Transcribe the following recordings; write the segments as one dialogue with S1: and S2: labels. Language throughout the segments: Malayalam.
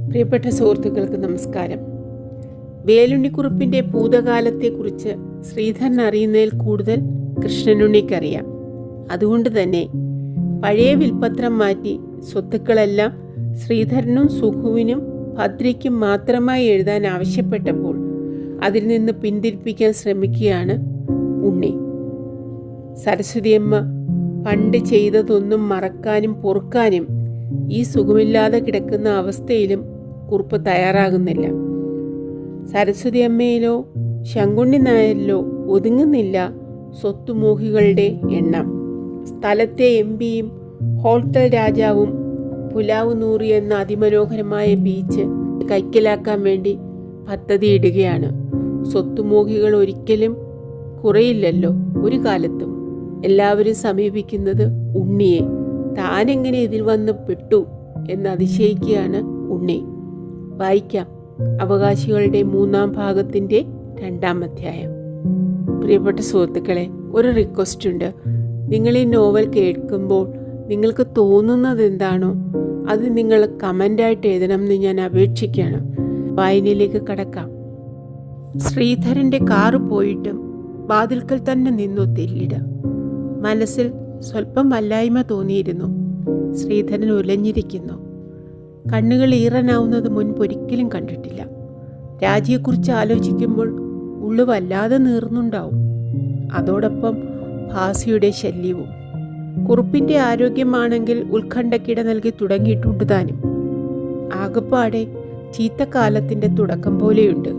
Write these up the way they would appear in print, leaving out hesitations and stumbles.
S1: പ്രിയപ്പെട്ട സുഹൃത്തുക്കൾക്ക് നമസ്കാരം. വേലുണ്ണിക്കുറുപ്പിൻ്റെ ഭൂതകാലത്തെക്കുറിച്ച് ശ്രീധരൻ അറിയുന്നതിൽ കൂടുതൽ കൃഷ്ണനുണ്ണിക്കറിയാം. അതുകൊണ്ട് തന്നെ പഴയ വിൽപ്പത്രം മാറ്റി സ്വത്തുക്കളെല്ലാം ശ്രീധരനും സുഖുവിനും ഭദ്രയ്ക്കും മാത്രമായി എഴുതാൻ ആവശ്യപ്പെട്ടപ്പോൾ അതിൽ നിന്ന് പിന്തിരിപ്പിക്കാൻ ശ്രമിക്കുകയാണ് ഉണ്ണി. സരസ്വതിയമ്മ പണ്ട് ചെയ്തതൊന്നും മറക്കാനും പൊറുക്കാനും ഈ സുഖമില്ലാതെ കിടക്കുന്ന അവസ്ഥയിലും കുറുപ്പ് തയ്യാറാകുന്നില്ല. സരസ്വതി അമ്മയിലോ ശങ്കുണ്ണി നായരിലോ ഒതുങ്ങുന്നില്ല സ്വത്തുമോഹികളുടെ എണ്ണം. സ്ഥലത്തെ എംപിയും ഹോട്ടൽ രാജാവും പുലാവ് നൂറി എന്ന അതിമനോഹരമായ ബീച്ച് കൈക്കലാക്കാൻ വേണ്ടി പദ്ധതിയിടുകയാണ്. സ്വത്തുമോഹികൾ ഒരിക്കലും കുറയില്ലല്ലോ ഒരു കാലത്തും. എല്ലാവരും സമീപിക്കുന്നത് ഉണ്ണിയെ. താനെങ്ങനെ ഇതിൽ വന്ന് പെട്ടു എന്ന് അതിശയിക്കുകയാണ് ഉണ്ണി. വായിക്കാം അവകാശികളുടെ 3-ാം ഭാഗത്തിൻ്റെ 2-ാം അധ്യായം. പ്രിയപ്പെട്ട സുഹൃത്തുക്കളെ, ഒരു റിക്വസ്റ്റ് ഉണ്ട്. നിങ്ങൾ ഈ നോവൽ കേൾക്കുമ്പോൾ നിങ്ങൾക്ക് തോന്നുന്നത് എന്താണോ അത് നിങ്ങൾ കമൻ്റായിട്ട് എഴുതണമെന്ന് ഞാൻ അപേക്ഷിക്കുകയാണ്. വായനയിലേക്ക് കടക്കാം. ശ്രീധരൻ്റെ കാറ് പോയിട്ടും വാതിൽക്കൽ തന്നെ നിന്നു തെല്ലിട. മനസ്സിൽ സ്വല്പം വല്ലായ്മ തോന്നിയിരുന്നു. ശ്രീധരൻ ഉലഞ്ഞിരിക്കുന്നു. കണ്ണുകൾ ഈറനാവുന്നത് മുൻപൊരിക്കലും കണ്ടിട്ടില്ല. രാജിയെക്കുറിച്ച് ആലോചിക്കുമ്പോൾ ഉള്ളു വല്ലാതെ നീർന്നുണ്ടാവും. അതോടൊപ്പം ഭാസിയുടെ ശല്യവും. കുറുപ്പിൻ്റെ ആരോഗ്യമാണെങ്കിൽ ഉത്കണ്ഠക്കിട നൽകി തുടങ്ങിയിട്ടുണ്ട് താനും. ആകപ്പാടെ ചീത്തക്കാലത്തിൻ്റെ തുടക്കം പോലെയുണ്ട്.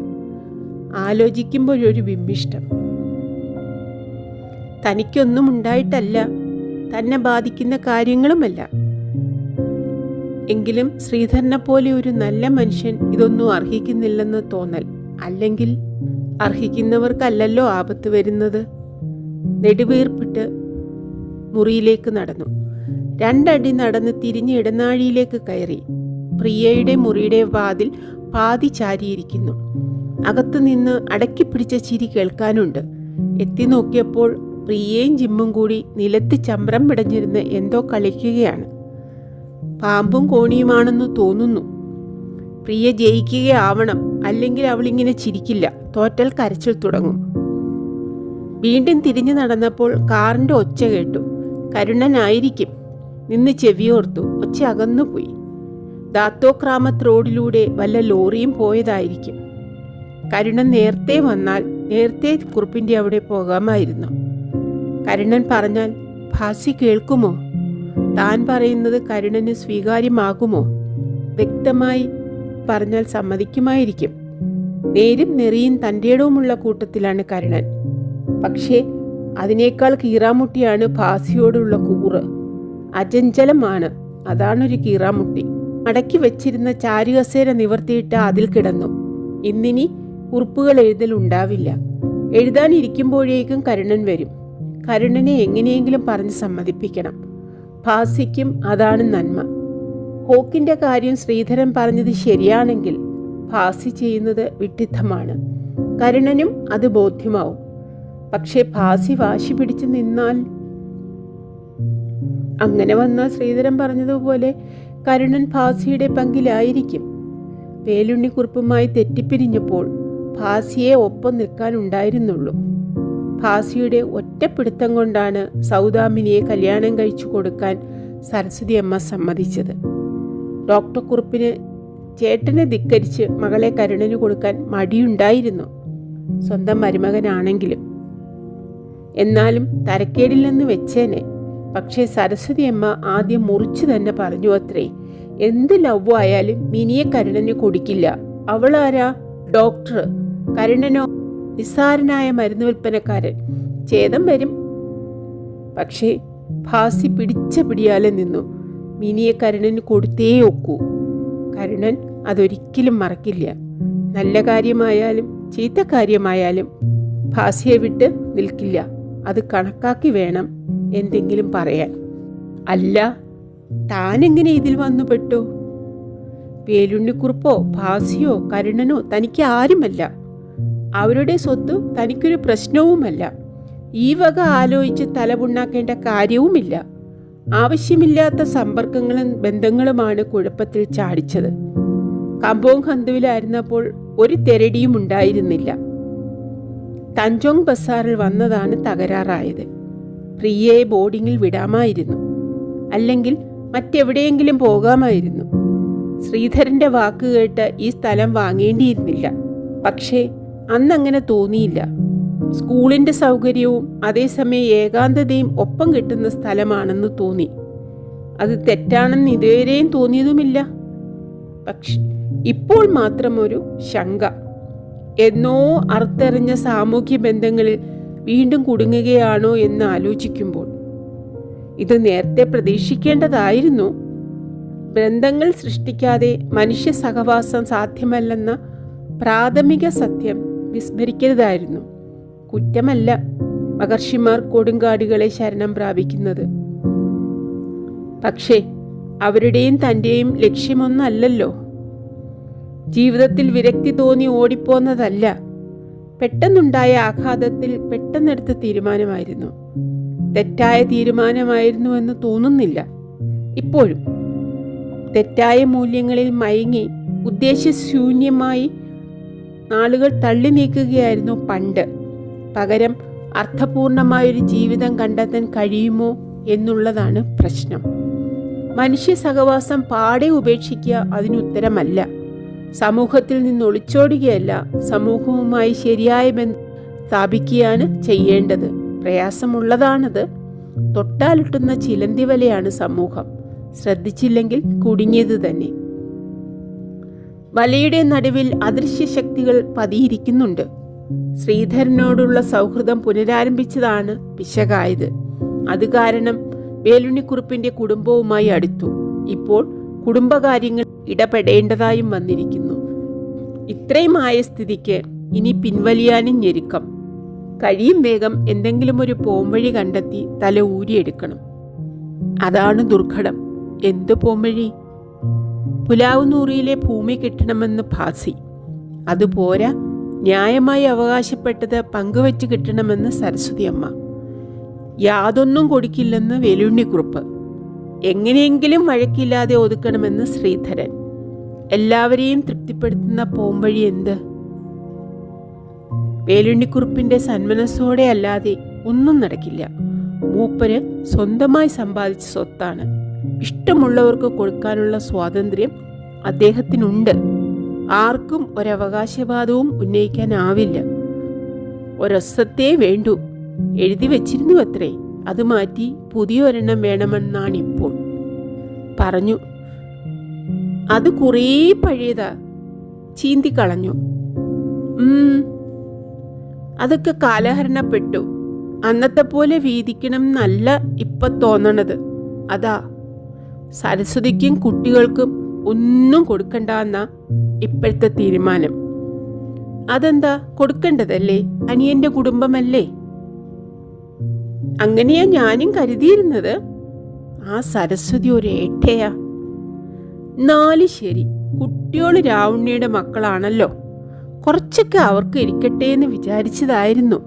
S1: ആലോചിക്കുമ്പോഴൊരു വിമ്മിഷ്ടം. തനിക്കൊന്നും ഉണ്ടായിട്ടല്ല, തന്നെ ബാധിക്കുന്ന കാര്യങ്ങളുമല്ല. എങ്കിലും ശ്രീധരനെ പോലെ ഒരു നല്ല മനുഷ്യൻ ഇതൊന്നും അർഹിക്കുന്നില്ലെന്ന് തോന്നൽ. അല്ലെങ്കിൽ അർഹിക്കുന്നവർക്കല്ലല്ലോ ആപത്ത് വരുന്നത്. നെടുവീർപ്പിട്ട് മുറിയിലേക്ക് നടന്നു. 2 അടി നടന്ന് തിരിഞ്ഞ് ഇടനാഴിയിലേക്ക് കയറി. പ്രിയയുടെ മുറിയുടെ വാതിൽ പാതി ചാരിയിരിക്കുന്നു. അകത്തുനിന്ന് അടക്കിപ്പിടിച്ച ചിരി കേൾക്കാനുണ്ട്. എത്തി നോക്കിയപ്പോൾ പ്രിയയും ജിമ്മും കൂടി നിലത്ത് ചമ്രം പിടഞ്ഞിരുന്ന് എന്തോ കളിക്കുകയാണ്. പാമ്പും കോണിയുമാണെന്ന് തോന്നുന്നു. പ്രിയ ജയിക്കുകയാവണം, അല്ലെങ്കിൽ അവളിങ്ങനെ ചിരിക്കില്ല. തോറ്റൽ കരച്ചിൽ തുടങ്ങും. വീണ്ടും തിരിഞ്ഞു നടന്നപ്പോൾ കാറിൻ്റെ ഒച്ച കേട്ടു. കരുണനായിരിക്കും. നിന്ന് ചെവിയോർത്തു. ഒച്ച അകന്നുപോയി. ദാത്തോക്രാമത്ത് റോഡിലൂടെ വല്ല ലോറിയും പോയതായിരിക്കും. കരുണൻ നേരത്തെ വന്നാൽ നേരത്തെ കുറുപ്പിൻ്റെ അവിടെ പോകാമായിരുന്നു. കരുണൻ പറഞ്ഞാൽ ഭാസി കേൾക്കുമോ? താൻ പറയുന്നത് കരുണന് സ്വീകാര്യമാകുമോ? വ്യക്തമായി പറഞ്ഞാൽ സമ്മതിക്കുമായിരിക്കും. നേരും നെറിയും തൻ്റെയിടവുമുള്ള കൂട്ടത്തിലാണ് കരുണൻ. പക്ഷേ അതിനേക്കാൾ കീറാമുട്ടിയാണ് ഭാസിയോടുള്ള കൂറ്. അചഞ്ചലമാണ്. അതാണൊരു കീറാമുട്ടി. മടക്കി വെച്ചിരുന്ന ചാരുകസേര നിവർത്തിയിട്ട് അതിൽ കിടന്നു. ഇന്നിനി കുറിപ്പുകൾ എഴുതലുണ്ടാവില്ല. എഴുതാനിരിക്കുമ്പോഴേക്കും കരുണൻ വരും. കരുണനെ എങ്ങനെയെങ്കിലും പറഞ്ഞ് സമ്മതിപ്പിക്കണം. ഭാസിക്കും അതാണ് നന്മ. ഹോക്കിൻ്റെ കാര്യം ശ്രീധരൻ പറഞ്ഞത് ശരിയാണെങ്കിൽ ഭാസി ചെയ്യുന്നത് വിഡ്ഢിത്തമാണ്. കരുണനും അത് ബോധ്യമാവും. പക്ഷേ ഭാസി വാശി പിടിച്ചു നിന്നാൽ, അങ്ങനെ വന്നാൽ ശ്രീധരൻ പറഞ്ഞതുപോലെ കരുണൻ ഭാസിയുടെ പങ്കിലായിരിക്കും. വേലുണ്ണിക്കുറുപ്പുമായി തെറ്റിപ്പിരിഞ്ഞപ്പോൾ ഭാസിയെ ഒപ്പം നിൽക്കാനുണ്ടായിരുന്നുള്ളൂ. ഭാസിയുടെ ഒറ്റപ്പിടുത്തം കൊണ്ടാണ് സൗദാമിനിയെ കല്യാണം കഴിച്ചു കൊടുക്കാൻ സരസ്വതി അമ്മ സമ്മതിച്ചത്. ഡോക്ടർ കുറുപ്പിന് ചേട്ടനെ ധിക്കരിച്ച് മകളെ കരുണന് കൊടുക്കാൻ മടിയുണ്ടായിരുന്നു, സ്വന്തം മരുമകനാണെങ്കിലും. എന്നാലും തരക്കേടിൽ നിന്ന് വെച്ചേനെ. പക്ഷേ സരസ്വതി അമ്മ ആദ്യം മുറിച്ചു തന്നെ പറഞ്ഞു അത്രേ, എന്ത് ലവ് ആയാലും മിനിയെ കരുണന് കൊടുക്കില്ല. അവളാരാ? ഡോക്ടർ. കരുണനോ നിസ്സാരനായ മരുന്ന് വിൽപ്പനക്കാരൻ. ഛേദം വരും. പക്ഷേ ഭാസി പിടിച്ച പിടിയാലെ നിന്നു. മിനിയെ കരുണന് കൊടുത്തേ ഒക്കൂ. കരുണൻ അതൊരിക്കലും മറക്കില്ല. നല്ല കാര്യമായാലും ചീത്ത കാര്യമായാലും ഭാസിയെ വിട്ട് നിൽക്കില്ല. അത് കണക്കാക്കി വേണം എന്തെങ്കിലും പറയാൻ. അല്ല, താനെങ്ങനെ ഇതിൽ വന്നു പെട്ടു? വേലുണ്ണിക്കുറുപ്പോ ഭാസിയോ കരുണനോ തനിക്ക് ആരുമല്ല. അവരുടെ സ്വത്ത് തനിക്കൊരു പ്രശ്നവുമല്ല. ഈ വക ആലോചിച്ച് തലപുണ്ണാക്കേണ്ട കാര്യവുമില്ല. ആവശ്യമില്ലാത്ത സമ്പർക്കങ്ങളും ബന്ധങ്ങളുമാണ് കുഴപ്പത്തിൽ ചാടിച്ചത്. കമ്പോങ് ഹന്തുവിലായിരുന്നപ്പോൾ ഒരു തെരടിയും ഉണ്ടായിരുന്നില്ല. തഞ്ചോങ് ബസാറിൽ വന്നതാണ് തകരാറായത്. പ്രിയയെ ബോർഡിങ്ങിൽ വിടാമായിരുന്നു, അല്ലെങ്കിൽ മറ്റെവിടെയെങ്കിലും പോകാമായിരുന്നു. ശ്രീധരന്റെ വാക്ക് കേട്ട് ഈ സ്ഥലം വാങ്ങേണ്ടിയിരുന്നില്ല. പക്ഷേ അന്നങ്ങനെ തോന്നിയില്ല. സ്കൂളിന്റെ സൗകര്യവും അതേസമയം ഏകാന്തതയും ഒപ്പം കിട്ടുന്ന സ്ഥലമാണെന്ന് തോന്നി. അത് തെറ്റാണെന്ന് ഇതുവരെയും തോന്നിയതുമില്ല. പക്ഷെ ഇപ്പോൾ മാത്രം ഒരു ശങ്ക. എന്നോ അർത്തെറിഞ്ഞ സാമൂഹ്യ ബന്ധങ്ങളിൽ വീണ്ടും കുടുങ്ങുകയാണോ എന്ന് ആലോചിക്കുമ്പോൾ ഇത് നേരത്തെ പ്രതീക്ഷിക്കേണ്ടതായിരുന്നു. ബന്ധങ്ങൾ സൃഷ്ടിക്കാതെ മനുഷ്യ സഹവാസം സാധ്യമല്ലെന്ന പ്രാഥമിക സത്യം വിസ്മരിക്കരുതായിരുന്നു. കുറ്റമല്ല മഹർഷിമാർ കൊടുങ്കാടുകളെ ശരണം പ്രാപിക്കുന്നത്. പക്ഷേ അവരുടെയും തൻ്റെയും ലക്ഷ്യമൊന്നല്ലല്ലോ. ജീവിതത്തിൽ വിരക്തി തോന്നി ഓടിപ്പോന്നതല്ല. പെട്ടെന്നുണ്ടായ ആഘാതത്തിൽ പെട്ടെന്നെടുത്ത തീരുമാനമായിരുന്നു. തെറ്റായ തീരുമാനമായിരുന്നുവെന്ന് തോന്നുന്നില്ല ഇപ്പോഴും. തെറ്റായ മൂല്യങ്ങളിൽ മയങ്ങി ഉദ്ദേശ്യശൂന്യമായി നാളുകൾ തള്ളി നീക്കുകയായിരുന്നു പണ്ട്. പകരം അർത്ഥപൂർണമായൊരു ജീവിതം കണ്ടെത്താൻ കഴിയുമോ എന്നുള്ളതാണ് പ്രശ്നം. മനുഷ്യ സഹവാസം പാടെ ഉപേക്ഷിക്കുക അതിനുത്തരമല്ല. സമൂഹത്തിൽ നിന്ന് ഒളിച്ചോടുകയല്ല, സമൂഹവുമായി ശരിയായ ബന്ധം സ്ഥാപിക്കുകയാണ് ചെയ്യേണ്ടത്. പ്രയാസമുള്ളതാണത്. തൊട്ടാലിട്ടുന്ന ചിലന്തി വലയാണ് സമൂഹം. ശ്രദ്ധിച്ചില്ലെങ്കിൽ കുടുങ്ങിയത് തന്നെ. വലയുടെ നടുവിൽ അദൃശ്യ ശക്തികൾ പതിയിരിക്കുന്നുണ്ട്. ശ്രീധരനോടുള്ള സൗഹൃദം പുനരാരംഭിച്ചതാണ് പിശകായത്. അത് കാരണം വേലുണ്ണിക്കുറുപ്പിന്റെ കുടുംബവുമായി അടുത്തു. ഇപ്പോൾ കുടുംബകാര്യങ്ങൾ ഇടപെടേണ്ടതായും വന്നിരിക്കുന്നു. ഇത്രയും ആയ സ്ഥിതിക്ക് ഇനി പിൻവലിയാനും ഞെരുക്കം. കഴിയും വേഗം എന്തെങ്കിലും ഒരു പോംവഴി കണ്ടെത്തി തല ഊരിയെടുക്കണം. അതാണ് ദുർഘടം. എന്തു പോംവഴി? പുലാവുനൂറിയിലെ ഭൂമി കിട്ടണമെന്ന് ഭാസി. അതുപോരാ, ന്യായമായി അവകാശപ്പെട്ടത് പങ്കുവച്ച് കിട്ടണമെന്ന് സരസ്വതി അമ്മ. യാതൊന്നും കൊടുക്കില്ലെന്ന് വേലുണ്ണിക്കുറുപ്പ്. എങ്ങനെയെങ്കിലും വഴക്കില്ലാതെ ഒതുക്കണമെന്ന് ശ്രീധരൻ. എല്ലാവരെയും തൃപ്തിപ്പെടുത്തുന്ന പോംവഴി എന്ത്? വേലുണ്ണിക്കുറുപ്പിന്റെ സന്മനസ്സോടെ അല്ലാതെ ഒന്നും നടക്കില്ല. മൂപ്പര് സ്വന്തമായി സമ്പാദിച്ച സ്വത്താണ്. ഇഷ്ടമുള്ളവർക്ക് കൊടുക്കാനുള്ള സ്വാതന്ത്ര്യം അദ്ദേഹത്തിനുണ്ട്. ആർക്കും ഒരവകാശവാദവും ഉന്നയിക്കാനാവില്ല. ഒരൊസ്സത്തേ വേണ്ടൂ. എഴുതി വച്ചിരുന്നു അത്രേ. അത് മാറ്റി പുതിയൊരെണ്ണം വേണമെന്നാണിപ്പോൾ. പറഞ്ഞു. അത് കുറേ പഴയതാ, ചീന്തിക്കളഞ്ഞു. അതൊക്കെ കാലഹരണപ്പെട്ടു. അന്നത്തെ പോലെ വീതിക്കണം എന്നല്ല ഇപ്പൊ തോന്നണത്. അതാ സരസ്വതിക്കും കുട്ടികൾക്കും ഒന്നും കൊടുക്കണ്ടെന്ന ഇപ്പോഴത്തെ തീരുമാനം. അതെന്താ? കൊടുക്കേണ്ടതല്ലേ, അനിയന്റെ കുടുംബമല്ലേ. അങ്ങനെയാ ഞാനും കരുതിയിരുന്നത്. ആ സരസ്വതി ഒരു ഏട്ടയാ. നാല് ശരി, കുട്ടിയോള് രാവുണ്ണിയുടെ മക്കളാണല്ലോ, കുറച്ചൊക്കെ അവർക്ക് ഇരിക്കട്ടെ എന്ന് വിചാരിച്ചതായിരുന്നു.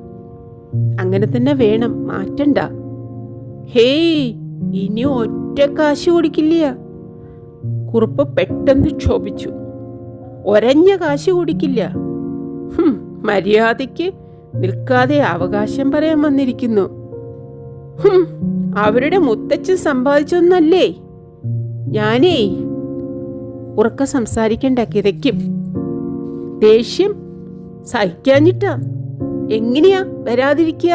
S1: അങ്ങനെ തന്നെ വേണം, മാറ്റണ്ട. ഹേയ്, ഇനി ഒറ്റ കാശ് കൊടുക്കില്ല. കുറുപ്പ് പെട്ടെന്ന് ക്ഷോഭിച്ചു. ഒരഞ്ഞ കാശ് കൊടുക്കില്ല. മര്യാദയ്ക്ക് നിൽക്കാതെ അവകാശം പറയാൻ വന്നിരിക്കുന്നു. അവരുടെ മുത്തച്ഛൻ സമ്പാദിച്ചൊന്നല്ലേ. ഞാനേ ഉറക്ക സംസാരിക്കണ്ട, കിതയ്ക്കും. ദേഷ്യം സഹിക്കാഞ്ഞിട്ടാ. എങ്ങനെയാ വരാതിരിക്കുക?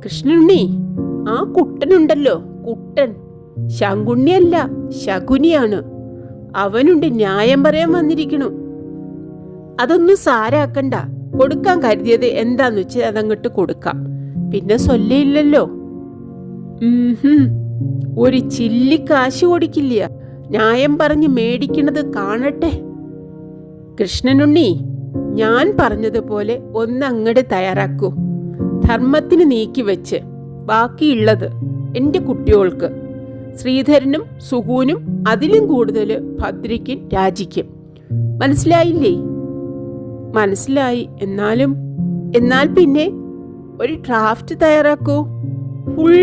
S1: കൃഷ്ണുണ്ണി, ആ കുട്ടനുണ്ടല്ലോ, കുട്ടൻ ശങ്കുണ്ണിയല്ല, ശകുനിയാണ്. അവനുണ്ട് ന്യായം പറയാൻ വന്നിരിക്കണു. അതൊന്നും സാരാക്കണ്ട. കൊടുക്കാൻ കരുതിയത് എന്താന്ന് വെച്ചാൽ അതങ്ങോട്ട് കൊടുക്കാം. പിന്നെ സൊല്ലയില്ലല്ലോ. ഒരു ചില്ലി കാശ് കൊടുക്കില്ല. ന്യായം പറഞ്ഞ് മേടിക്കണത് കാണട്ടെ. കൃഷ്ണനുണ്ണി, ഞാൻ പറഞ്ഞതുപോലെ ഒന്നങ്ങട് തയ്യാറാക്കൂ. ധർമ്മത്തിന് നീക്കി വെച്ച് ബാക്കിയുള്ളത് എൻ്റെ കുട്ടികൾക്ക്. ശ്രീധരനും സുഗുനും അതിലും കൂടുതൽ ഭദ്രയ്ക്കും രാജിക്കും. മനസ്സിലായില്ലേ? മനസ്സിലായി. എന്നാൽ പിന്നെ ഒരു ഡ്രാഫ്റ്റ് തയ്യാറാക്കൂ. ഫുൾ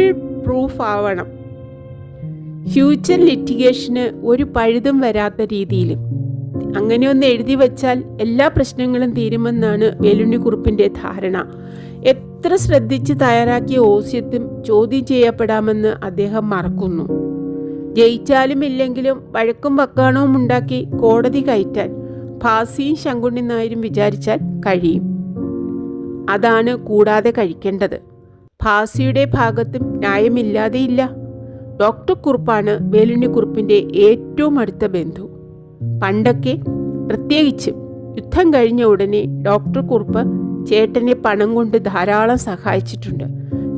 S1: പ്രൂഫ് ആവണം. ഫ്യൂച്ചർ ലിറ്റിഗേഷന് ഒരു പഴുതും വരാത്ത രീതിയിലും. അങ്ങനെയൊന്ന് എഴുതി വച്ചാൽ എല്ലാ പ്രശ്നങ്ങളും തീരുമെന്നാണ് വേലുണ്ണിക്കുറുപ്പിൻ്റെ ധാരണ. എത്ര ശ്രദ്ധിച്ച് തയ്യാറാക്കിയ ഓസ്യത്തും ചോദ്യം ചെയ്യപ്പെടാമെന്ന് അദ്ദേഹം മറക്കുന്നു. ജയിച്ചാലും ഇല്ലെങ്കിലും വഴക്കും വക്കാണവും ഉണ്ടാക്കി കോടതി കയറ്റാൻ ഭാസിയും ശങ്കുണ്ണി നായരും വിചാരിച്ചാൽ കഴിയും. അതാണ് കൂടാതെ കഴിക്കേണ്ടത്. ഭാസിയുടെ ഭാഗത്തും ന്യായമില്ലാതെയില്ല. ഡോക്ടർ കുറുപ്പാണ് വേലുണ്ണിക്കുറുപ്പിൻ്റെ ഏറ്റവും അടുത്ത ബന്ധു. പണ്ടൊക്കെ, പ്രത്യേകിച്ചും യുദ്ധം കഴിഞ്ഞ ഉടനെ ഡോക്ടർ കുറുപ്പ് ചേട്ടനെ പണം കൊണ്ട് ധാരാളം സഹായിച്ചിട്ടുണ്ട്.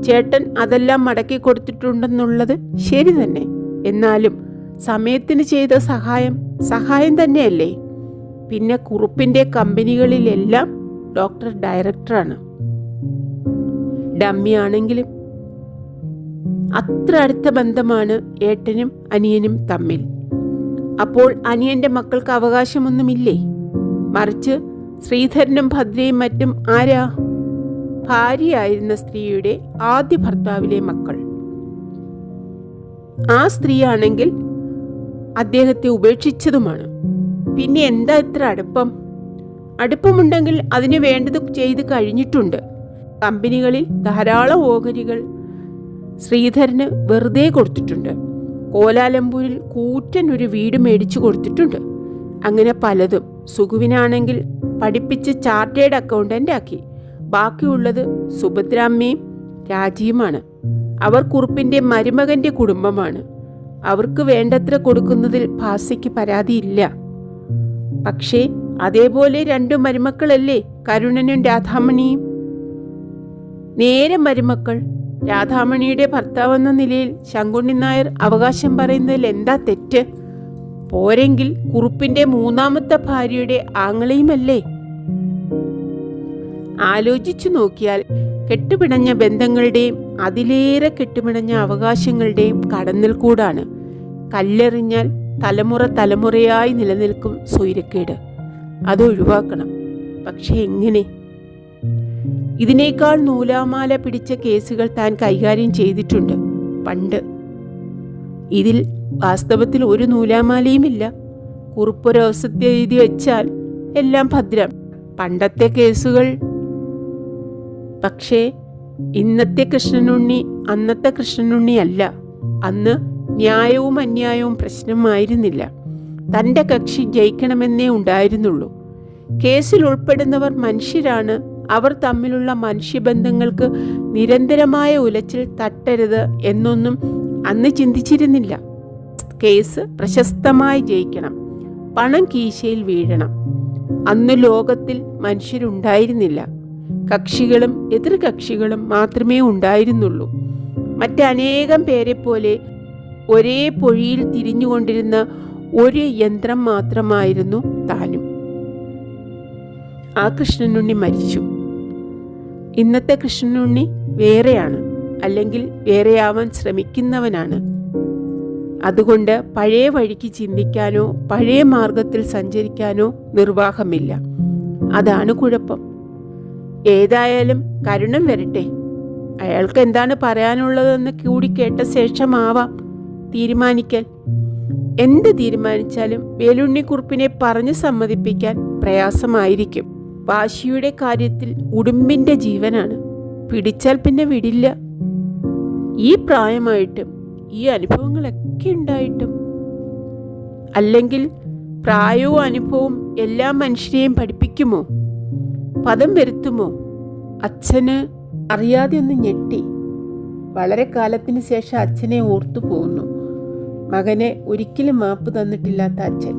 S1: ചേട്ടൻ അതെല്ലാം മടക്കി കൊടുത്തിട്ടുണ്ടെന്നുള്ളത് ശരി തന്നെ. എന്നാലും സമയത്തിന് ചെയ്ത സഹായം തന്നെയല്ലേ? പിന്നെ കുറുപ്പിൻ്റെ കമ്പനികളിലെല്ലാം ഡോക്ടർ ഡയറക്ടറാണ്. ഡമ്മിയാണെങ്കിലും അത്ര അടുത്ത ബന്ധമാണ് ഏട്ടനും അനിയനും തമ്മിൽ. അപ്പോൾ അനിയൻ്റെ മക്കൾക്ക് അവകാശമൊന്നുമില്ലേ? മറിച്ച് ശ്രീധരനും ഭദ്രയും മറ്റും ആരാ? ഭാര്യയായിരുന്ന സ്ത്രീയുടെ ആദ്യ ഭർത്താവിലെ മക്കൾ. ആ സ്ത്രീയാണെങ്കിൽ അദ്ദേഹത്തെ ഉപേക്ഷിച്ചതുമാണ്. പിന്നെ എന്താ ഇത്ര അടുപ്പമുണ്ടെങ്കിൽ അതിന് വേണ്ടത് ചെയ്ത് കഴിഞ്ഞിട്ടുണ്ട്. കമ്പനികളിൽ ധാരാളം ഓഹരികൾ ശ്രീധരന് വെറുതെ കൊടുത്തിട്ടുണ്ട്. കോലാലംപൂരിൽ കൂറ്റൻ ഒരു വീട് മേടിച്ചു കൊടുത്തിട്ടുണ്ട്. അങ്ങനെ പലതും. സുഖുവിനാണെങ്കിൽ പഠിപ്പിച്ച് ചാർട്ടേഡ് അക്കൗണ്ടന്റ് ആക്കി. ബാക്കിയുള്ളത് സുഭദ്രാമ്മയും രാജിയുമാണ്. അവർ കുറുപ്പിൻ്റെ മരുമകന്റെ കുടുംബമാണ്. അവർക്ക് വേണ്ടത്ര കൊടുക്കുന്നതിൽ ഭാസിക്ക് പരാതിയില്ല. പക്ഷേ അതേപോലെ രണ്ടു മരുമക്കളല്ലേ കരുണനും രാധാമണിയും? നേരെ മരുമക്കൾ. രാധാമണിയുടെ ഭർത്താവെന്ന നിലയിൽ ശങ്കുണ്ണി നായർ അവകാശം പറയുന്നതിൽ എന്താ തെറ്റ്? പോരെങ്കിൽ കുറുപ്പിൻ്റെ മൂന്നാമത്തെ ഭാര്യയുടെ ആങ്ങളയുമല്ലേ? ആലോചിച്ചു നോക്കിയാൽ കെട്ടുപിണഞ്ഞ ബന്ധങ്ങളുടെയും അതിലേറെ കെട്ടുപിണഞ്ഞ അവകാശങ്ങളുടെയും കടന്നിൽ കൂടാണ് കല്ലെറിഞ്ഞാൽ തലമുറയായി നിലനിൽക്കും സ്വൈരക്കേട്. അതൊഴിവാക്കണം. പക്ഷെ എങ്ങനെ? ഇതിനേക്കാൾ നൂലാമാല പിടിച്ച കേസുകൾ താൻ കൈകാര്യം ചെയ്തിട്ടുണ്ട് പണ്ട്. ഇതിൽ വാസ്തവത്തിൽ ഒരു നൂലാമാലയുമില്ല. കുറുപ്പൊരവസത്തെ എഴുതി വെച്ചാൽ എല്ലാം ഭദ്രം. പണ്ടത്തെ കേസുകൾ. പക്ഷേ ഇന്നത്തെ കൃഷ്ണനുണ്ണി അന്നത്തെ കൃഷ്ണനുണ്ണി അല്ല. അന്ന് ന്യായവും അന്യായവും പ്രശ്നമായിരുന്നില്ല. തൻ്റെ കക്ഷി ജയിക്കണമെന്നേ ഉണ്ടായിരുന്നുള്ളൂ. കേസിൽ ഉൾപ്പെടുന്നവർ മനുഷ്യരാണ്. അവർ തമ്മിലുള്ള മനുഷ്യബന്ധങ്ങൾക്ക് നിരന്തരമായ ഉലച്ചിൽ തട്ടരുത് എന്നൊന്നും അന്ന് ചിന്തിച്ചിരുന്നില്ല. കേസ് പ്രശസ്തമായി ജയിക്കണം, പണം കീശയിൽ വീഴണം. അന്ന് ലോകത്തിൽ മനുഷ്യരുണ്ടായിരുന്നില്ല. കക്ഷികളും എതിർ കക്ഷികളും മാത്രമേ ഉണ്ടായിരുന്നുള്ളൂ. മറ്റനേകം പേരെ പോലെ ഒരേ പൊഴിയിൽ തിരിഞ്ഞുകൊണ്ടിരുന്ന ഒരു യന്ത്രം മാത്രമായിരുന്നു താനും. ആ കൃഷ്ണനുണ്ണി മരിച്ചു. ഇന്നത്തെ കൃഷ്ണനുണ്ണി വേറെയാണ്, അല്ലെങ്കിൽ വേറെയാവാൻ ശ്രമിക്കുന്നവനാണ്. അതുകൊണ്ട് പഴയ വഴിക്ക് ചിന്തിക്കാനോ പഴയ മാർഗത്തിൽ സഞ്ചരിക്കാനോ നിർവാഹമില്ല. അതാണ് കുഴപ്പം. ഏതായാലും കരുണം വരട്ടെ. അയാൾക്ക് എന്താണ് പറയാനുള്ളതെന്ന് കൂടി കേട്ട ശേഷമാവാം തീരുമാനിക്കൽ. എന്ത് തീരുമാനിച്ചാലും വേലുണ്ണിക്കുറുപ്പിനെ പറഞ്ഞു സമ്മതിപ്പിക്കാൻ പ്രയാസമായിരിക്കും. വാശിയുടെ കാര്യത്തിൽ ഉടുമ്പിൻ്റെ ജീവനാണ്. പിടിച്ചാൽ പിന്നെ വിടില്ല. ഈ പ്രായമായിട്ടും ഈ അനുഭവങ്ങളൊക്കെ ഉണ്ടായിട്ടും. അല്ലെങ്കിൽ പ്രായവും അനുഭവവും എല്ലാ മനുഷ്യരെയും പഠിപ്പിക്കുമോ? പദം വരുത്തുമോ? അച്ഛന് അറിയാതെ ഒന്ന് ഞെട്ടി. വളരെ കാലത്തിന് ശേഷം അച്ഛനെ ഓർത്തു പോകുന്നു. മകനെ ഒരിക്കലും മാപ്പ് തന്നിട്ടില്ലാത്ത അച്ഛൻ.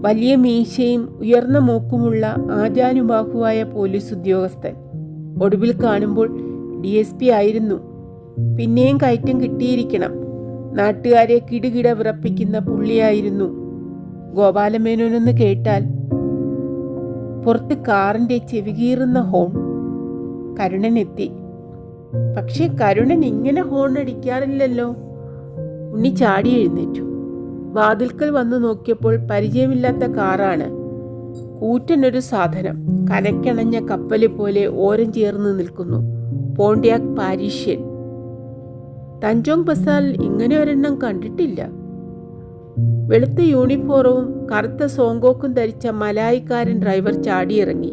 S1: വലിയ മീശയും ഉയർന്ന മൂക്കുമുള്ള ആജാനുബാഹുവായ പോലീസ് ഉദ്യോഗസ്ഥൻ. ഒടുവിൽ കാണുമ്പോൾ DSP ആയിരുന്നു. പിന്നെയും കയറ്റം കിട്ടിയിരിക്കണം. നാട്ടുകാരെ കിടുകിട വിറപ്പിക്കുന്ന പുള്ളിയായിരുന്നു. ഗോപാലമേനോനെന്ന് കേട്ടാൽ പുറത്ത് കാറിൻ്റെ ചെവികീറുന്ന ഹോൺ. കരുണനെത്തി. പക്ഷേ കരുണൻ ഇങ്ങനെ ഹോൺ അടിക്കാറില്ലല്ലോ. ഉണ്ണി ചാടി എഴുന്നേറ്റു. വാതിൽക്കൽ വന്നു നോക്കിയപ്പോൾ പരിചയമില്ലാത്ത കാറാണ്. കൂറ്റനൊരു സാധനം കരക്കണഞ്ഞ കപ്പല് പോലെ ഓരം ചേർന്ന് നിൽക്കുന്നു. പോണ്ടിയാക് പാരീഷ്യൻ. തഞ്ചോങ് ബസാറിൽ ഇങ്ങനെ ഒരെണ്ണം കണ്ടിട്ടില്ല. വെളുത്ത യൂണിഫോറവും കറുത്ത സോങ്കോക്കും ധരിച്ച മലായിക്കാരൻ ഡ്രൈവർ ചാടിയിറങ്ങി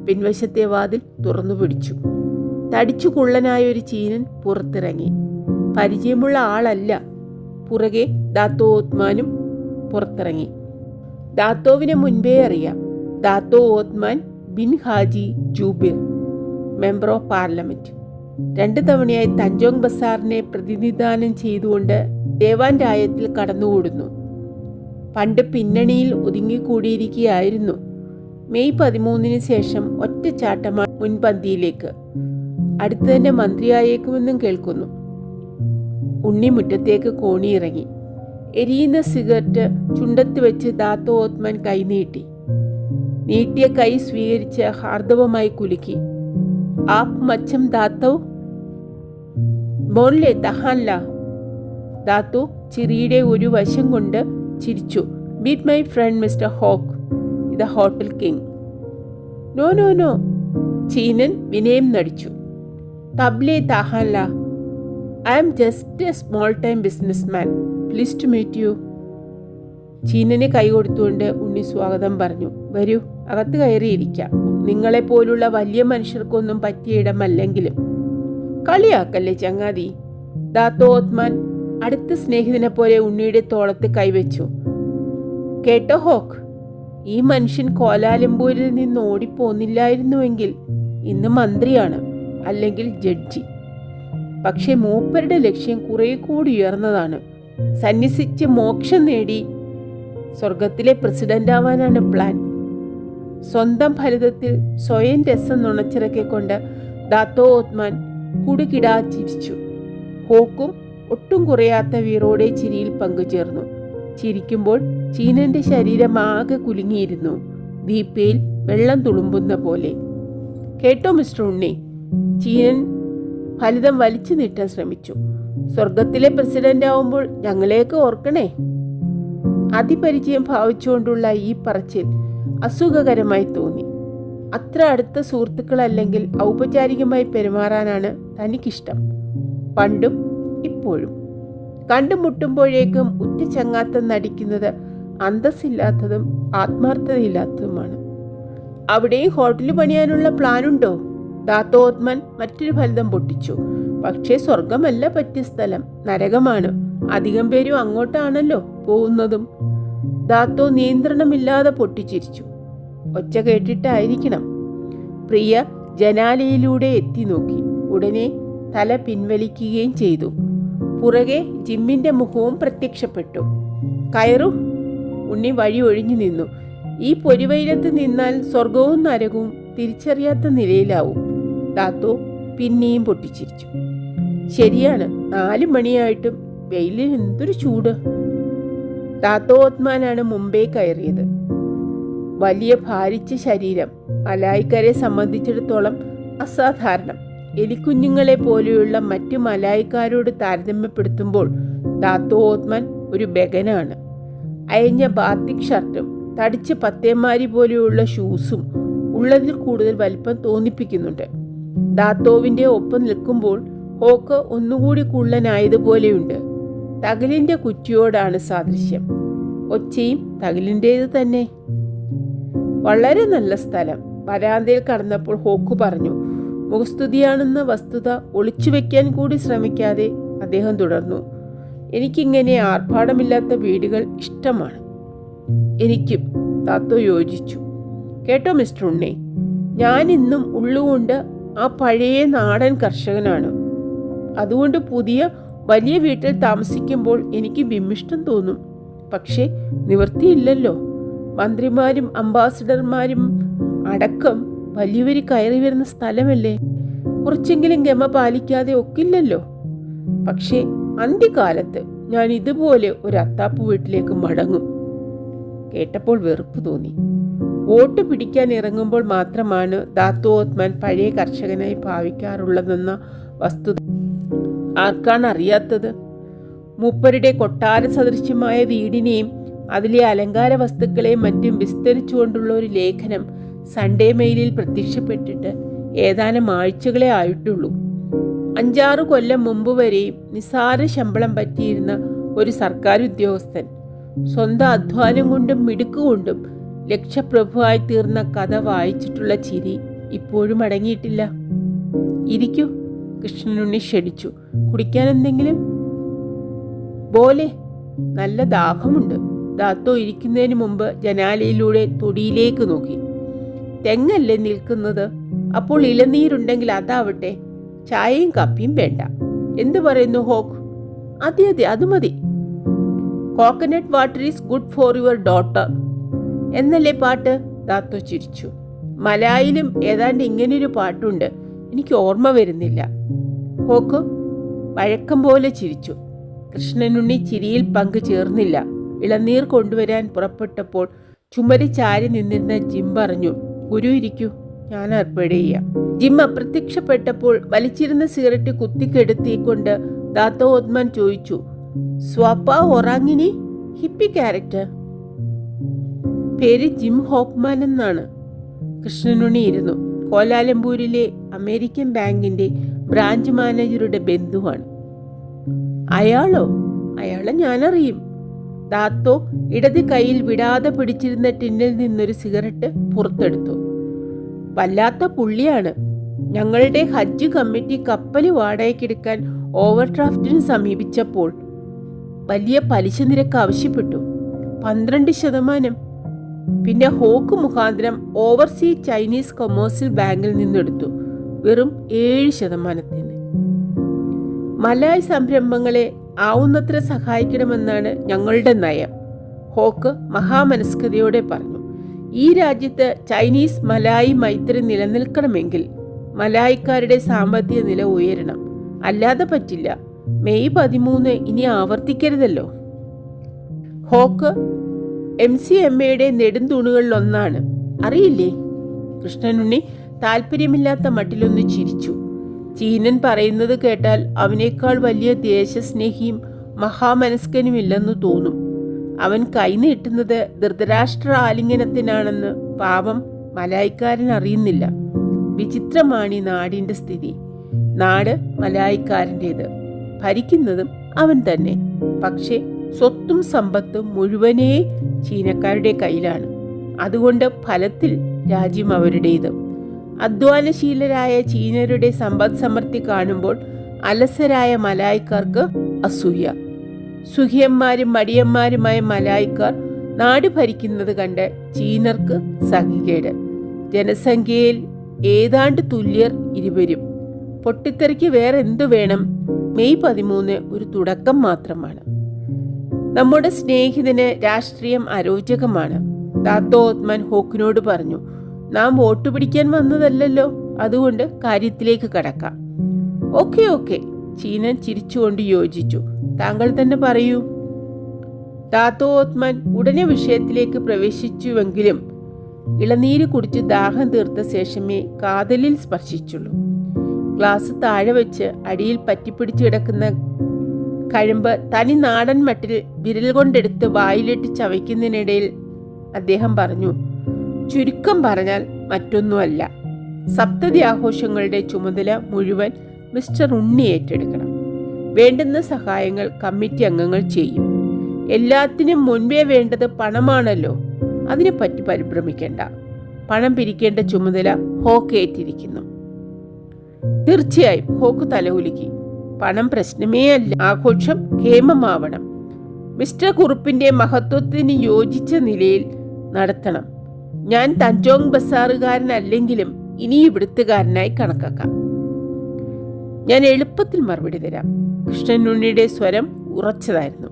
S1: പിൻവശത്തെ വാതിൽ തുറന്നു പിടിച്ചു. തടിച്ചു കുള്ളനായൊരു ചീനൻ പുറത്തിറങ്ങി. പരിചയമുള്ള ആളല്ല. പുറകെ ദാത്തോ ഓത്മാനും പുറത്തിറങ്ങി. ദാത്തോവിനെ മുൻപേ അറിയാം. Dato Othman bin Haji Jubir, member of parliament. 2 തവണയായി തഞ്ചോങ് ബസാറിനെ പ്രതിനിധാനം ചെയ്തുകൊണ്ട് ദേവാൻ രായത്തിൽ കടന്നുകൂടുന്നു. പണ്ട് പിന്നണിയിൽ ഒതുങ്ങിക്കൂടിയിരിക്കുകയായിരുന്നു. മെയ് 13 ശേഷം ഒറ്റച്ചാട്ടമാണ് മുൻപന്തിയിലേക്ക്. അടുത്ത് തന്നെ മന്ത്രിയായേക്കുമെന്നും കേൾക്കുന്നു. ഉണ്ണി മുറ്റത്തേക്ക് കോണിയിറങ്ങി. എരിയുന്ന സിഗരറ്റ് ചുണ്ടത്ത് വെച്ച് ദാത്തോ ഓത്മാൻ കൈനീട്ടി. നീട്ടിയ കൈ സ്വീകരിച്ച് ഹാർദവമായി കുലുക്കി. App മച്ചം Dato? ബോൺലെ തഹാൻല. ദാത്തോ ചിരിയുടെ ഒരു വശം കൊണ്ട് ചിരിച്ചു. Meet my friend mister Hock, the hotel king. No no no. ചീനൻ വിനയം നടിച്ചു. തബ്ലെ തഹാൻല. I am just a small time business man. Please to meet you. ചീനനെ കൈ കൊടുത്തുകൊണ്ട് ഉണ്ണി സ്വാഗതം പറഞ്ഞു. വരൂ, അകത്ത് കയറിയിരിക്കാം. നിങ്ങളെപ്പോലുള്ള വലിയ മനുഷ്യർക്കൊന്നും പറ്റിയ ഇടമല്ലെങ്കിലും. കളിയാക്കല്ലേ ചങ്ങാതി. ദാത്തോ ഓത്മാൻ അടുത്ത സ്നേഹിതനെ പോലെ ഉണ്ണിയുടെ തോളത്ത് കൈവച്ചു. കേട്ടോ ഹോക്ക്, ഈ മനുഷ്യൻ കോലാലംപൂരിൽ നിന്ന് ഓടിപ്പോന്നില്ലായിരുന്നുവെങ്കിൽ ഇന്ന് മന്ത്രിയാണ്, അല്ലെങ്കിൽ ജഡ്ജി. പക്ഷെ മൂപ്പരുടെ ലക്ഷ്യം കുറെ കൂടി ഉയർന്നതാണ്. സന്യസിച്ച് മോക്ഷം നേടി സ്വർഗത്തിലെ പ്രസിഡന്റ് ആവാനാണ് പ്ലാൻ. സ്വന്തം ഫലിതത്തിൽ സ്വയം രസം നുണച്ചിറക്കിക്കൊണ്ട് ദാത്തോ ഓത്മാൻ കുടുകിടാ ചിരിച്ചു. ഹോക്കും ഒട്ടും കുറയാത്ത വീറോടെ ചിരിയിൽ പങ്കുചേർന്നു. ചിരിക്കുമ്പോൾ ചീനന്റെ ശരീരം ആകെ കുലുങ്ങിയിരുന്നു, ദീപയിൽ വെള്ളം തുളുമ്പുന്ന പോലെ. കേട്ടോ മിസ്റ്റർ ഉണ്ണി, ചീനൻ ഫലിതം വലിച്ചു നീട്ടാൻ ശ്രമിച്ചു. സ്വർഗത്തിലെ പ്രസിഡന്റ് ആവുമ്പോൾ ഞങ്ങളെയൊക്കെ ഓർക്കണേ. അതിപരിചയം ഭാവിച്ചുകൊണ്ടുള്ള ഈ പറച്ചിൽ അസുഖകരമായി തോന്നി. അത്ര അടുത്ത സുഹൃത്തുക്കളല്ലെങ്കിൽ ഔപചാരികമായി പെരുമാറാനാണ് തനിക്കിഷ്ടം, പണ്ടും ഇപ്പോഴും. കണ്ടുമുട്ടുമ്പോഴേക്കും ഉറ്റ ചങ്ങാത്തം നടിക്കുന്നത് അന്തസ്സില്ലാത്തതും ആത്മാർത്ഥതയില്ലാത്തതുമാണ്. അവിടെയും ഹോട്ടൽ പണിയാനുള്ള പ്ലാനുണ്ടോ? ദാത്തോ ഓത്മാൻ മറ്റൊരു ഫലിതം പൊട്ടിച്ചു. പക്ഷേ സ്വർഗമല്ല പറ്റിയ സ്ഥലം, നരകമാണ്. അധികം പേരും അങ്ങോട്ടാണല്ലോ പോകുന്നതും. ദാത്തോ നിയന്ത്രണമില്ലാതെ പൊട്ടിച്ചിരിച്ചു. ഒച്ച കേട്ടിട്ടായിരിക്കണം. പ്രിയ ജനാലയിലൂടെ എത്തി നോക്കി. ഉടനെ തല പിൻവലിക്കുകയും ചെയ്തു. പുറകെ ജിമ്മിന്റെ മുഖവും പ്രത്യക്ഷപ്പെട്ടു. കയറു. ഉണ്ണി വഴി ഒഴിഞ്ഞു നിന്നു. ഈ പൊരിവെയിലത്ത് നിന്നാൽ സ്വർഗവും നരകവും തിരിച്ചറിയാത്ത നിലയിലാവും. ദാത്തോ പിന്നെയും പൊട്ടിച്ചിരിച്ചു. ശരിയാണ്, 4 മണിയായിട്ടും വെയിലിൽ എന്തൊരു ചൂട്. ദാത്തോ ഓത്മാനാണ് മുമ്പേ കയറിയത്. വലിയ ഭാരിച്ച ശരീരം മലായിക്കാരെ സംബന്ധിച്ചിടത്തോളം അസാധാരണം. എലിക്കുഞ്ഞുങ്ങളെ പോലെയുള്ള മറ്റു മലായിക്കാരോട് താരതമ്യപ്പെടുത്തുമ്പോൾ ദാത്തോ ഓത്മാൻ ഒരു ബെഗനാണ്. അയഞ്ഞ ബാത്തിക് ഷർട്ടും തടിച്ച പത്തേമാരി പോലെയുള്ള ഷൂസും ഉള്ളതിൽ കൂടുതൽ വലിപ്പം തോന്നിപ്പിക്കുന്നുണ്ട്. ദാത്തോവിന്റെ ഒപ്പം നിൽക്കുമ്പോൾ ഹോക്ക് ഒന്നുകൂടി കുള്ളനായതുപോലെയുണ്ട്. തകിലിന്റെ കുറ്റിയോടാണ് സാദൃശ്യം. ഒച്ചയും തകിലിൻ്റേത് തന്നെ. വളരെ നല്ല സ്ഥലം. വരാന്തയിൽ കടന്നപ്പോൾ ഹോക്ക് പറഞ്ഞു. മുഖസ്തുതിയാണെന്ന വസ്തുത ഒളിച്ചു വെക്കാൻ കൂടി ശ്രമിക്കാതെ അദ്ദേഹം തുടർന്നു. എനിക്കിങ്ങനെ ആർഭാടമില്ലാത്ത വീടുകൾ ഇഷ്ടമാണ്. എനിക്കും. ദാത്തോ യോജിച്ചു. കേട്ടോ മിസ്റ്റർ ഉണ്ണി, ഞാൻ ഇന്നും ഉള്ളുകൊണ്ട് ആ പഴയ നാടൻ കർഷകനാണ്. അതുകൊണ്ട് പുതിയ വലിയ വീട്ടിൽ താമസിക്കുമ്പോൾ എനിക്ക് വിമ്മിഷ്ടം തോന്നും. പക്ഷേ നിവൃത്തിയില്ലല്ലോ. മന്ത്രിമാരും അംബാസിഡർമാരും അടക്കം വലിയവർ കയറി വരുന്ന സ്ഥലമല്ലേ. കുറച്ചെങ്കിലും ഗമ പാലിക്കാതെ ഒക്കില്ലല്ലോ. പക്ഷേ അന്ത്യകാലത്ത് ഞാൻ ഇതുപോലെ ഒരു അത്താപ്പ് വീട്ടിലേക്ക് മടങ്ങും. കേട്ടപ്പോൾ വെറുപ്പ് തോന്നി. വോട്ട് പിടിക്കാൻ ഇറങ്ങുമ്പോൾ മാത്രമാണ് ദാത്തോ ഓത്മാൻ പഴയ കർഷകനായി ഭാവിക്കാറുള്ളതെന്ന വസ്തുത ആർക്കാണ് അറിയാത്തത്? മൂപ്പരുടെ കൊട്ടാര സദൃശ്യമായ വീടിനെയും അതിലെ അലങ്കാര വസ്തുക്കളെയും മറ്റും വിസ്തരിച്ചുകൊണ്ടുള്ള ഒരു ലേഖനം സൺഡേ മെയിലിൽ പ്രത്യക്ഷപ്പെട്ടിട്ട് ഏതാനും ആഴ്ചകളെ ആയിട്ടുള്ളൂ. 5-6 കൊല്ലം മുമ്പ് വരെയും നിസ്സാര ശമ്പളം പറ്റിയിരുന്ന ഒരു സർക്കാർ ഉദ്യോഗസ്ഥൻ സ്വന്തം അധ്വാനം കൊണ്ടും മിടുക്കുകൊണ്ടും ലക്ഷപ്രഭുവായി തീർന്ന കഥ വായിച്ചിട്ടുള്ള ചിരി ഇപ്പോഴും അടങ്ങിയിട്ടില്ല. ഇരിക്കൂ, കൃഷ്ണനുണ്ണി ക്ഷണിച്ചു. കുടിക്കാൻ എന്തെങ്കിലും? പോലെ, നല്ല ദാഹമുണ്ട്. ദാത്തോ ഇരിക്കുന്നതിന് മുമ്പ് ജനാലയിലൂടെ തൊടിയിലേക്ക് നോക്കി. തെങ്ങല്ലേ നിൽക്കുന്നത്? അപ്പോൾ ഇളനീരുണ്ടെങ്കിൽ അതാവട്ടെ. ചായയും കപ്പിയും വേണ്ട. എന്തു പറയുന്നു ഹോക്ക്? അതെ അതെ, അത് മതി. Coconut water is good for your daughter എന്നല്ലേ പാട്ട്? ദാത്തോ ചിരിച്ചു. മലയാളിലും ഏതാണ്ട് ഇങ്ങനൊരു പാട്ടുണ്ട്, എനിക്ക് ഓർമ്മ വരുന്നില്ല. ഹോക്ക് വഴക്കം പോലെ ചിരിച്ചു. കൃഷ്ണനുണ്ണി ചിരിയിൽ പങ്കു ചേർന്നില്ല. ഇളനീർ കൊണ്ടുവരാൻ പുറപ്പെട്ടപ്പോൾ ചുമരി ചാരി നിന്നിരുന്ന ജിം പറഞ്ഞു, ഗുരു ഇരിക്കൂ, ഞാൻ ഏർപ്പാട് ചെയ്യാം. ജിം അപ്രത്യക്ഷപ്പെട്ടപ്പോൾ വലിച്ചിരുന്ന സിഗരറ്റ് കുത്തിക്കെടുത്തിക്കൊണ്ട് ദാത്തോ ഓത്മാൻ ചോദിച്ചു, സ്വാപ്പ ഒറാങ്ങിനി ഹിപ്പി ക്യാരക്ടർ? പേര് ജിം ഹോപ്പ്മാൻ എന്നാണ്. കൃഷ്ണനുണ്ണി ഇരുന്നു. കോലാലംപൂരിലെ അമേരിക്കൻ ബാങ്കിന്റെ ബ്രാഞ്ച് മാനേജറുടെ ബന്ധുവാണ്. അയാളോ? അയാളെ ഞാനറിയും. ദാത്തോ ഇടത് കൈയിൽ വിടാതെ പിടിച്ചിരുന്ന ടിന്നിൽ നിന്നൊരു സിഗരറ്റ് പുറത്തെടുത്തു. വല്ലാത്ത പുള്ളിയാണ്. ഞങ്ങളുടെ ഹജ്ജ് കമ്മിറ്റി കപ്പൽ വാടകയ്ക്കെടുക്കാൻ ഓവർ ഡ്രാഫ്റ്റിന് സമീപിച്ചപ്പോൾ വലിയ പലിശ നിരക്ക് ആവശ്യപ്പെട്ടു. 12%. പിന്നെ ഹോക്ക് മുഖാന്തരം ഓവർസീ ചൈനീസ് കൊമേഴ്സ്യൽ ബാങ്കിൽ നിന്നെടുത്തു വെറും 7%. മലായ് സംരംഭങ്ങളെ ആവുന്നത്ര സഹായിക്കണമെന്നാണ് ഞങ്ങളുടെ നയം, ഹോക്ക് മഹാമനസ്കതയോടെ പറഞ്ഞു. ഈ രാജ്യത്ത് ചൈനീസ് മലായി മൈത്രി നിലനിൽക്കണമെങ്കിൽ മലായിക്കാരുടെ സാമ്പത്തിക നില ഉയരണം, അല്ലാതെ പറ്റില്ല. മെയ് 13 ഇനി ആവർത്തിക്കരുതല്ലോ. ഹോക്ക് MCMAയുടെ നെടുംതൂണുകളിലൊന്നാണ്, അറിയില്ലേ? കൃഷ്ണനുണ്ണി താല്പര്യമില്ലാത്ത മട്ടിലൊന്ന് ചിരിച്ചു. ചീനൻ പറയുന്നത് കേട്ടാൽ അവനേക്കാൾ വലിയ ദേശസ്നേഹിയും മഹാമനസ്കനുമില്ലെന്ന് തോന്നും. അവൻ കൈനീട്ടുന്നത് ധൃതരാഷ്ട്ര ആലിംഗനത്തിനാണെന്ന് പാപം മലായിക്കാരൻ അറിയുന്നില്ല. വിചിത്രമാണ് ഈ നാടിൻ്റെ സ്ഥിതി. നാട് മലായിക്കാരൻ്റേത്, ഭരിക്കുന്നതും അവൻ തന്നെ. പക്ഷേ സ്വത്തും സമ്പത്തും മുഴുവനേ ചീനക്കാരുടെ കയ്യിലാണ്. അതുകൊണ്ട് ഫലത്തിൽ രാജ്യം അവരുടേത്. അധ്വാനശീലരായ ചീനരുടെ സമ്പദ് സമൃദ്ധി കാണുമ്പോൾ അലസരായ മലായിക്കാർക്ക് അസൂയ. സുഖിയന്മാരും മടിയന്മാരുമായ മലായിക്കാർ നാട് ഭരിക്കുന്നത് കണ്ട് ചീനർക്ക് സഹികേട്. ജനസംഖ്യയിൽ ഏതാണ്ട് തുല്യർ ഇരുവരും. പൊട്ടിത്തെറിക്ക് വേറെ എന്തു വേണം? മെയ് 13 ഒരു തുടക്കം മാത്രമാണ്. നമ്മുടെ സ്നേഹിതന് രാഷ്ട്രീയം അരോചകമാണ്, ദാത്തോ ഓത്മാൻ ഹോക്കിനോട് പറഞ്ഞു. നാം വോട്ട് പിടിക്കാൻ വന്നതല്ലല്ലോ, അതുകൊണ്ട് കാര്യത്തിലേക്ക് കടക്കാം. ഓക്കെ, ചീനൻ ചിരിച്ചുകൊണ്ട് യോജിച്ചു. താങ്കൾ തന്നെ പറയൂ. ദാത്തോ ഓത്മാൻ ഉടനെ വിഷയത്തിലേക്ക് പ്രവേശിച്ചുവെങ്കിലും ഇളനീര് കുടിച്ച് ദാഹം തീർത്ത ശേഷമേ കാതലിൽ സ്പർശിച്ചുള്ളൂ. ഗ്ലാസ് താഴെ വെച്ച് അടിയിൽ പറ്റിപ്പിടിച്ചു കിടക്കുന്ന കഴമ്പ് തനി നാടൻ മട്ടിൽ വിരൽ കൊണ്ടെടുത്ത് വായിലിട്ട് ചവയ്ക്കുന്നതിനിടയിൽ അദ്ദേഹം പറഞ്ഞു, ചുരുക്കം പറഞ്ഞാൽ മറ്റൊന്നുമല്ല, സപ്തതി ആഘോഷങ്ങളുടെ ചുമതല മുഴുവൻ മിസ്റ്റർ ഉണ്ണി ഏറ്റെടുക്കണം. വേണ്ടുന്ന സഹായങ്ങൾ കമ്മിറ്റി അംഗങ്ങൾ ചെയ്യും. എല്ലാത്തിനും മുൻപേ വേണ്ടത് പണമാണല്ലോ, അതിനെപ്പറ്റി പരിഭ്രമിക്കേണ്ട. പണം പിരിക്കേണ്ട ചുമതല ഹോക്ക് ഏറ്റിരിക്കുന്നു. തീർച്ചയായും, ഹോക്ക് തലകുലുക്കി. പണം പ്രശ്നമേ അല്ല, ആഘോഷം ക്ഷേമമാവണം. മിസ്റ്റർ കുറുപ്പിന്റെ മഹത്വത്തിന് യോജിച്ച നിലയിൽ നടത്തണം. ഞാൻ തഞ്ചോങ് ബസാറുകാരനല്ലെങ്കിലും ഇനി ഇവിടുത്തുകാരനായി കണക്കാക്കാം. ഞാൻ എളുപ്പത്തിൽ മറുപടി തരാം. കൃഷ്ണനുണ്ണിയുടെ സ്വരം ഉറച്ചതായിരുന്നു.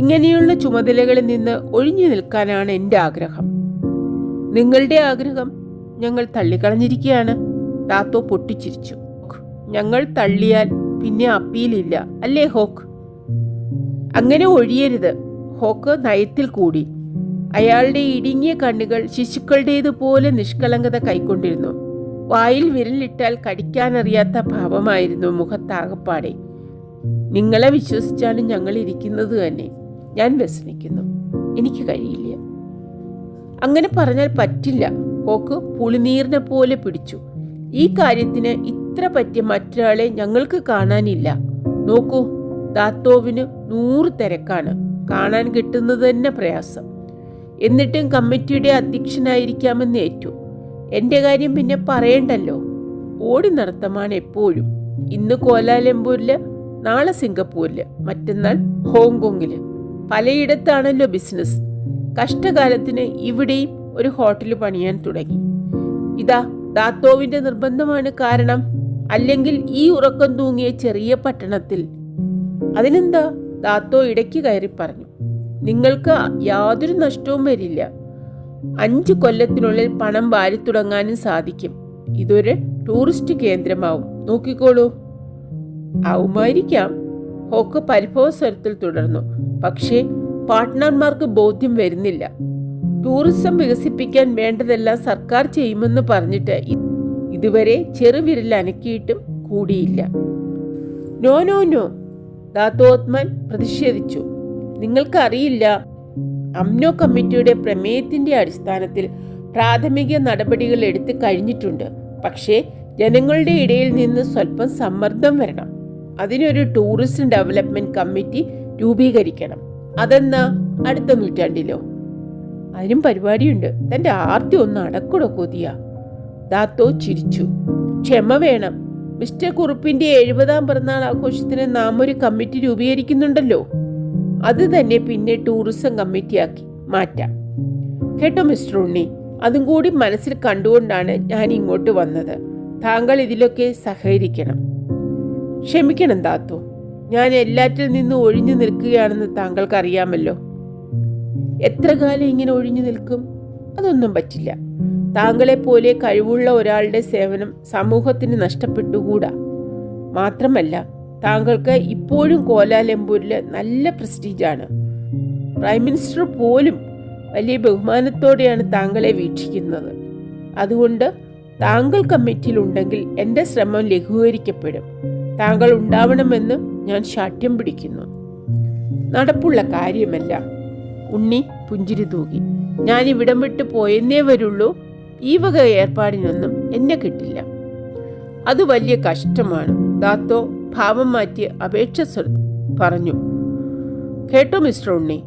S1: ഇങ്ങനെയുള്ള ചുമതലകളിൽ നിന്ന് ഒഴിഞ്ഞു നിൽക്കാനാണ് എൻ്റെ ആഗ്രഹം. നിങ്ങളുടെ ആഗ്രഹം ഞങ്ങൾ തള്ളിക്കളഞ്ഞിരിക്കുകയാണ്. ദാത്തോ പൊട്ടിച്ചിരിച്ചു. ഞങ്ങൾ തള്ളിയാൽ പിന്നെ അപ്പീലില്ല, അല്ലേ ഹോക്ക്? അങ്ങനെ ഒഴിയരുത്. ഹോക്ക് നയത്തിൽ കൂടി. അയാളുടെ ഇടുങ്ങിയ കണ്ണുകൾ ശിശുക്കളുടേതുപോലെ നിഷ്കളങ്കത കൈക്കൊണ്ടിരുന്നു. വായിൽ വിരലിട്ടാൽ കടിക്കാനറിയാത്ത ഭാവമായിരുന്നു മുഖത്താകപ്പാടെ. നിങ്ങളെ വിശ്വസിച്ചാണ് ഞങ്ങൾ ഇരിക്കുന്നത് തന്നെ. ഞാൻ വ്യസനിക്കുന്നു, എനിക്ക് കഴിയില്ല. അങ്ങനെ പറഞ്ഞാൽ പറ്റില്ല. ഹോക്ക് പുളിനീറിനെ പോലെ പിടിച്ചു. ഈ കാര്യത്തിന് ഇത്ര പറ്റിയ മറ്റൊരാളെ ഞങ്ങൾക്ക് കാണാനില്ല. നോക്കൂ, ദാത്തോവിന് 100 തിരക്കാണ്. കാണാൻ കിട്ടുന്നത് തന്നെ പ്രയാസം. എന്നിട്ടും കമ്മിറ്റിയുടെ അധ്യക്ഷനായിരിക്കാമെന്ന് ഏറ്റു. എൻ്റെ കാര്യം പിന്നെ പറയണ്ടല്ലോ. ഓടി നടത്തമാണ് എപ്പോഴും. ഇന്ന് കോലാലംപൂരില്, നാളെ സിംഗപ്പൂരില്, മറ്റന്നാൾ ഹോങ്കോങ്ങില്. പലയിടത്താണല്ലോ ബിസിനസ്. കഷ്ടകാലത്തിന് ഇവിടെയും ഒരു ഹോട്ടൽ പണിയാൻ തുടങ്ങി. ഇതാ ദാത്തോവിന്റെ നിർബന്ധമാണ് കാരണം. അല്ലെങ്കിൽ ഈ ഉറക്കം തൂങ്ങിയ ചെറിയ പട്ടണത്തിൽ. അതിനെന്താ? ദാത്തോ ഇടയ്ക്ക് കയറി പറഞ്ഞു. നിങ്ങൾക്ക് യാതൊരു നഷ്ടവും വരില്ല. 5 കൊല്ലത്തിനുള്ളിൽ പണം വാരി തുടങ്ങാനും സാധിക്കും. ഇതൊരു ടൂറിസ്റ്റ് കേന്ദ്രമാവും. നോക്കിക്കോളൂ. ആവുമായിരിക്കാം, ഹോക്ക് പരിഭവ സ്വരത്തിൽ തുടർന്നു. പക്ഷേ പാർട്ട്ണർമാർക്ക് ബോധ്യം വരുന്നില്ല. ടൂറിസം വികസിപ്പിക്കാൻ വേണ്ടതെല്ലാം സർക്കാർ ചെയ്യുമെന്ന് പറഞ്ഞിട്ട് ഇതുവരെ ചെറുവിരൽ അനക്കിയിട്ടും കൂടിയില്ല. നോ നോ നോ, ദാത്തോത്മാൻ പ്രതിഷേധിച്ചു. നിങ്ങൾക്കറിയില്ല, അമ്നോ കമ്മിറ്റിയുടെ പ്രമേയത്തിന്റെ അടിസ്ഥാനത്തിൽ പ്രാഥമിക നടപടികൾ എടുത്തു കഴിഞ്ഞിട്ടുണ്ട്. പക്ഷേ ജനങ്ങളുടെ ഇടയിൽ നിന്ന് സ്വല്പം സമ്മർദ്ദം വരണം. അതിനൊരു ടൂറിസം ഡെവലപ്മെന്റ് കമ്മിറ്റി രൂപീകരിക്കണം. അതെന്നാ? അടുത്ത നൂറ്റാണ്ടിലോ? അതിനും പരിപാടിയുണ്ട്. തന്റെ ആർത്തി ഒന്ന് അടക്കുടോ കൊതിയ. ദാത്തോ ചിരിച്ചു. ക്ഷമ വേണം. മിസ്റ്റർ കുറുപ്പിന്റെ 70ാം പിറന്നാൾ ആഘോഷത്തിന് നാം ഒരു കമ്മിറ്റി രൂപീകരിക്കുന്നുണ്ടല്ലോ. അത് തന്നെ പിന്നെ ടൂറിസം കമ്മിറ്റിയാക്കി മാറ്റാം. കേട്ടോ മിസ്റ്റർ ഉണ്ണി, അതും കൂടി മനസ്സിൽ കണ്ടുകൊണ്ടാണ് ഞാൻ ഇങ്ങോട്ട് വന്നത്. താങ്കൾ ഇതിലൊക്കെ സഹകരിക്കണം. ക്ഷമിക്കണം ദാത്തോ, ഞാൻ എല്ലാറ്റിൽ നിന്നും ഒഴിഞ്ഞു നിൽക്കുകയാണെന്ന് താങ്കൾക്ക് അറിയാമല്ലോ. എത്ര കാലം ഇങ്ങനെ ഒഴിഞ്ഞു നിൽക്കും? അതൊന്നും പറ്റില്ല. താങ്കളെപ്പോലെ കഴിവുള്ള ഒരാളുടെ സേവനം സമൂഹത്തിന് നഷ്ടപ്പെട്ടുകൂടാ. മാത്രമല്ല, താങ്കൾക്ക് ഇപ്പോഴും കോലാലംപൂരിൽ നല്ല പ്രസ്റ്റീജാണ്. പ്രൈം മിനിസ്റ്റർ പോലും വലിയ ബഹുമാനത്തോടെയാണ് താങ്കളെ വീക്ഷിക്കുന്നത്. അതുകൊണ്ട് താങ്കൾ കമ്മിറ്റിയിലുണ്ടെങ്കിൽ എൻ്റെ ശ്രമം ലഘൂകരിക്കപ്പെടും. താങ്കൾ ഉണ്ടാവണമെന്ന് ഞാൻ ശാഠ്യം പിടിക്കുന്നു. നടപ്പുള്ള കാര്യമല്ല. ഉണ്ണി പുഞ്ചിരി തൂകി. ഞാൻ ഇവിടം വിട്ട് പോയെന്നേ വരുള്ളൂ. ഈ വക ഏർപ്പാടിനൊന്നും എന്നെ കിട്ടില്ല. അത് വലിയ കഷ്ടമാണ്. ദാത്തോ ഭാവം മാറ്റി അപേക്ഷ പറഞ്ഞു. കേട്ടോ മിസ്റ്റർ ഉണ്ണി,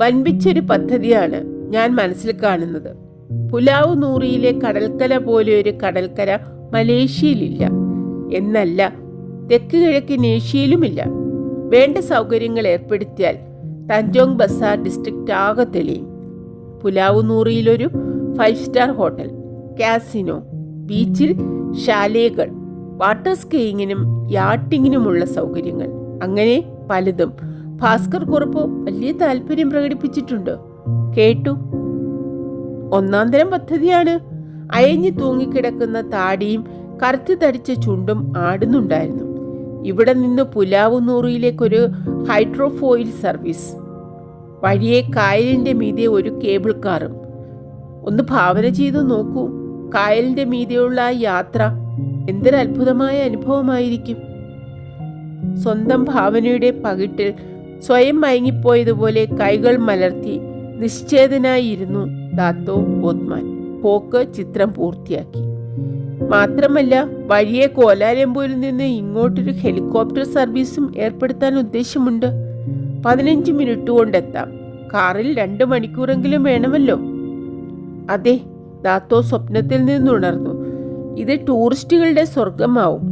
S1: വൻപിച്ചൊരു പദ്ധതിയാണ് ഞാൻ മനസ്സിൽ കാണുന്നത്. പുലാവ് നൂറിയിലെ കടൽക്കര പോലെ ഒരു കടൽക്കര മലേഷ്യയിലില്ല എന്നല്ല, തെക്ക് കിഴക്കൻ ഏഷ്യയിലുമില്ല. വേണ്ട സൗകര്യങ്ങൾ ഏർപ്പെടുത്തിയാൽ തഞ്ചോങ് ബസാർ ഡിസ്ട്രിക്റ്റ് ആകെ തെളിയും. പുലാവ് നൂറിയിലൊരു 5 സ്റ്റാർ ഹോട്ടൽ, കാസിനോ, ബീച്ചിൽ ശാലേകൾ, വാട്ടർ സ്കീയിങ്ങിനും യാട്ടിങ്ങിനുമുള്ള സൗകര്യങ്ങൾ, അങ്ങനെ പലതും. ഭാസ്കർ കുറുപ്പ് വലിയ താല്പര്യം പ്രകടിപ്പിച്ചിട്ടുണ്ട്. കേട്ടു. ഒന്നാന്തരം പദ്ധതിയാണ്. അയഞ്ഞു തൂങ്ങിക്കിടക്കുന്ന താടിയും കറുത്തു തടിച്ച ചുണ്ടും ആടുന്നുണ്ടായിരുന്നു. ഇവിടെ നിന്ന് പുലാവ് നൂറിയിലേക്കൊരു ഹൈഡ്രോഫോയിൽ സർവീസ്, വഴിയെ കായലിന്റെ മീതെ ഒരു കേബിൾ കാറും. ഒന്ന് ഭാവന ചെയ്തു നോക്കൂ. കായലിന്റെ മീതെയുള്ള ആ യാത്ര എന്തൊരത്ഭുതമായ അനുഭവമായിരിക്കും. സ്വന്തം ഭാവനയുടെ പകിട്ടിൽ സ്വയം മയങ്ങിപ്പോയതുപോലെ കൈകൾ മലർത്തി നിശ്ചേതനായിരുന്നു ദാത്തോ ഓത്മാൻ. പോക്ക് ചിത്രം പൂർത്തിയാക്കി. മാത്രമല്ല, വഴിയെ കോലാലംപൂരിൽ നിന്ന് ഇങ്ങോട്ടൊരു ഹെലികോപ്റ്റർ സർവീസും ഏർപ്പെടുത്താൻ ഉദ്ദേശമുണ്ട്. 15 മിനിറ്റ് കൊണ്ടെത്താം. കാറിൽ 2 മണിക്കൂറെങ്കിലും വേണമല്ലോ. അതെ, ദാത്തോ സ്വപ്നത്തിൽ നിന്നുണർന്നു. ഇത് ടൂറിസ്റ്റുകളുടെ സ്വർഗമാവും.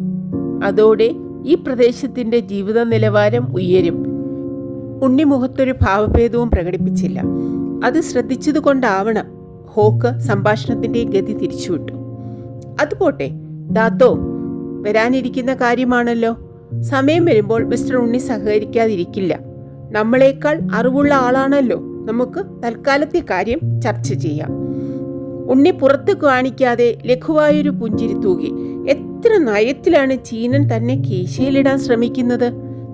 S1: അതോടെ ഈ പ്രദേശത്തിന്റെ ജീവിത നിലവാരം ഉയരും. ഉണ്ണി മുഖത്തൊരു ഭാവഭേദവും പ്രകടിപ്പിച്ചില്ല. അത് ശ്രദ്ധിച്ചതുകൊണ്ടാവണം ഹോക്ക് സംഭാഷണത്തിന്റെ ഗതി തിരിച്ചുവിട്ടു. അതുപോട്ടെ ദാത്തോ, വരാനിരിക്കുന്ന കാര്യമാണല്ലോ. സമയം വരുമ്പോൾ മിസ്റ്റർ ഉണ്ണി സഹകരിക്കാതിരിക്കില്ല. നമ്മളെക്കാൾ അറിവുള്ള ആളാണല്ലോ. നമുക്ക് തൽക്കാലത്തെ കാര്യം ചർച്ച ചെയ്യാം. ഉണ്ണി പുറത്ത് കാണിക്കാതെ ലഘുവായൊരു പുഞ്ചിരി തൂകി. എത്ര നയത്തിലാണ് ചീനൻ തന്നെ കീശയിലിടാൻ ശ്രമിക്കുന്നത്.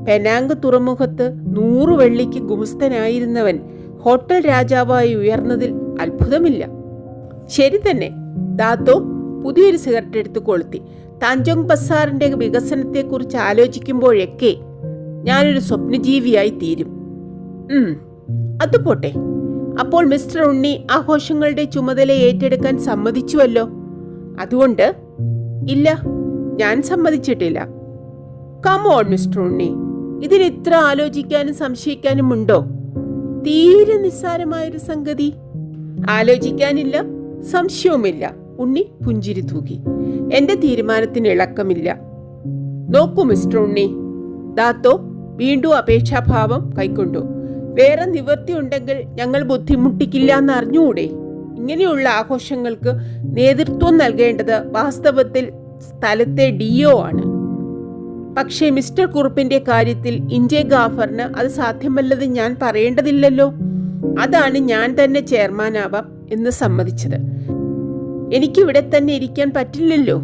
S1: പെനാങ് തുറമുഖത്ത് 100 വെള്ളിക്ക് ഗുമസ്തനായിരുന്നവൻ ഹോട്ടൽ രാജാവായി ഉയർന്നതിൽ അത്ഭുതമില്ല. ശരി തന്നെ. ദാത്തോ പുതിയൊരു സിഗരറ്റ് എടുത്ത് കൊളുത്തി. താഞ്ചോങ് ബസാറിന്റെ വികസനത്തെക്കുറിച്ച് ആലോചിക്കുമ്പോഴൊക്കെ ഞാനൊരു സ്വപ്നജീവിയായി തീരും. അതുപോട്ടെ. അപ്പോൾ മിസ്റ്റർ ഉണ്ണി ആഘോഷങ്ങളുടെ ചുമതല ഏറ്റെടുക്കാൻ സമ്മതിച്ചുവല്ലോ. അതുകൊണ്ട് ഇല്ല, ഞാൻ സമ്മതിച്ചിട്ടില്ല. കം ഓൺ മിസ്റ്റർ ഉണ്ണി, ഇതിന് ഇത്ര ആലോചിക്കാനും സംശയിക്കാനും ഉണ്ടോ? തീരെ നിസ്സാരമായൊരു സംഗതി. ആലോചിക്കാനില്ല, സംശയവുമില്ല. ഉണ്ണി പുഞ്ചിരി തൂകി. എന്റെ തീരുമാനത്തിന് ഇളക്കമില്ല. നോക്കൂ മിസ്റ്റർ ഉണ്ണി. ദാത്തോ വീണ്ടും അപേക്ഷാഭാവം കൈക്കൊണ്ടു. വേറെ നിവൃത്തി ഉണ്ടെങ്കിൽ ഞങ്ങൾ ബുദ്ധിമുട്ടിക്കില്ല എന്ന് അറിഞ്ഞുകൂടെ? ഇങ്ങനെയുള്ള ആഘോഷങ്ങൾക്ക് നേതൃത്വം നൽകേണ്ടത് വാസ്തവത്തിൽ സ്ഥലത്തെ DO ആണ്. പക്ഷേ മിസ്റ്റർ കുറുപ്പിന്റെ കാര്യത്തിൽ ഇന്ത്യ ഗാഫറിന് അത് സാധ്യമല്ലെന്ന് ഞാൻ പറയേണ്ടതില്ലല്ലോ. അതാണ് ഞാൻ തന്നെ ചെയർമാനാവാം എന്ന് സമ്മതിച്ചത്. എനിക്കിവിടെ തന്നെ ഇരിക്കാൻ പറ്റില്ലല്ലോ.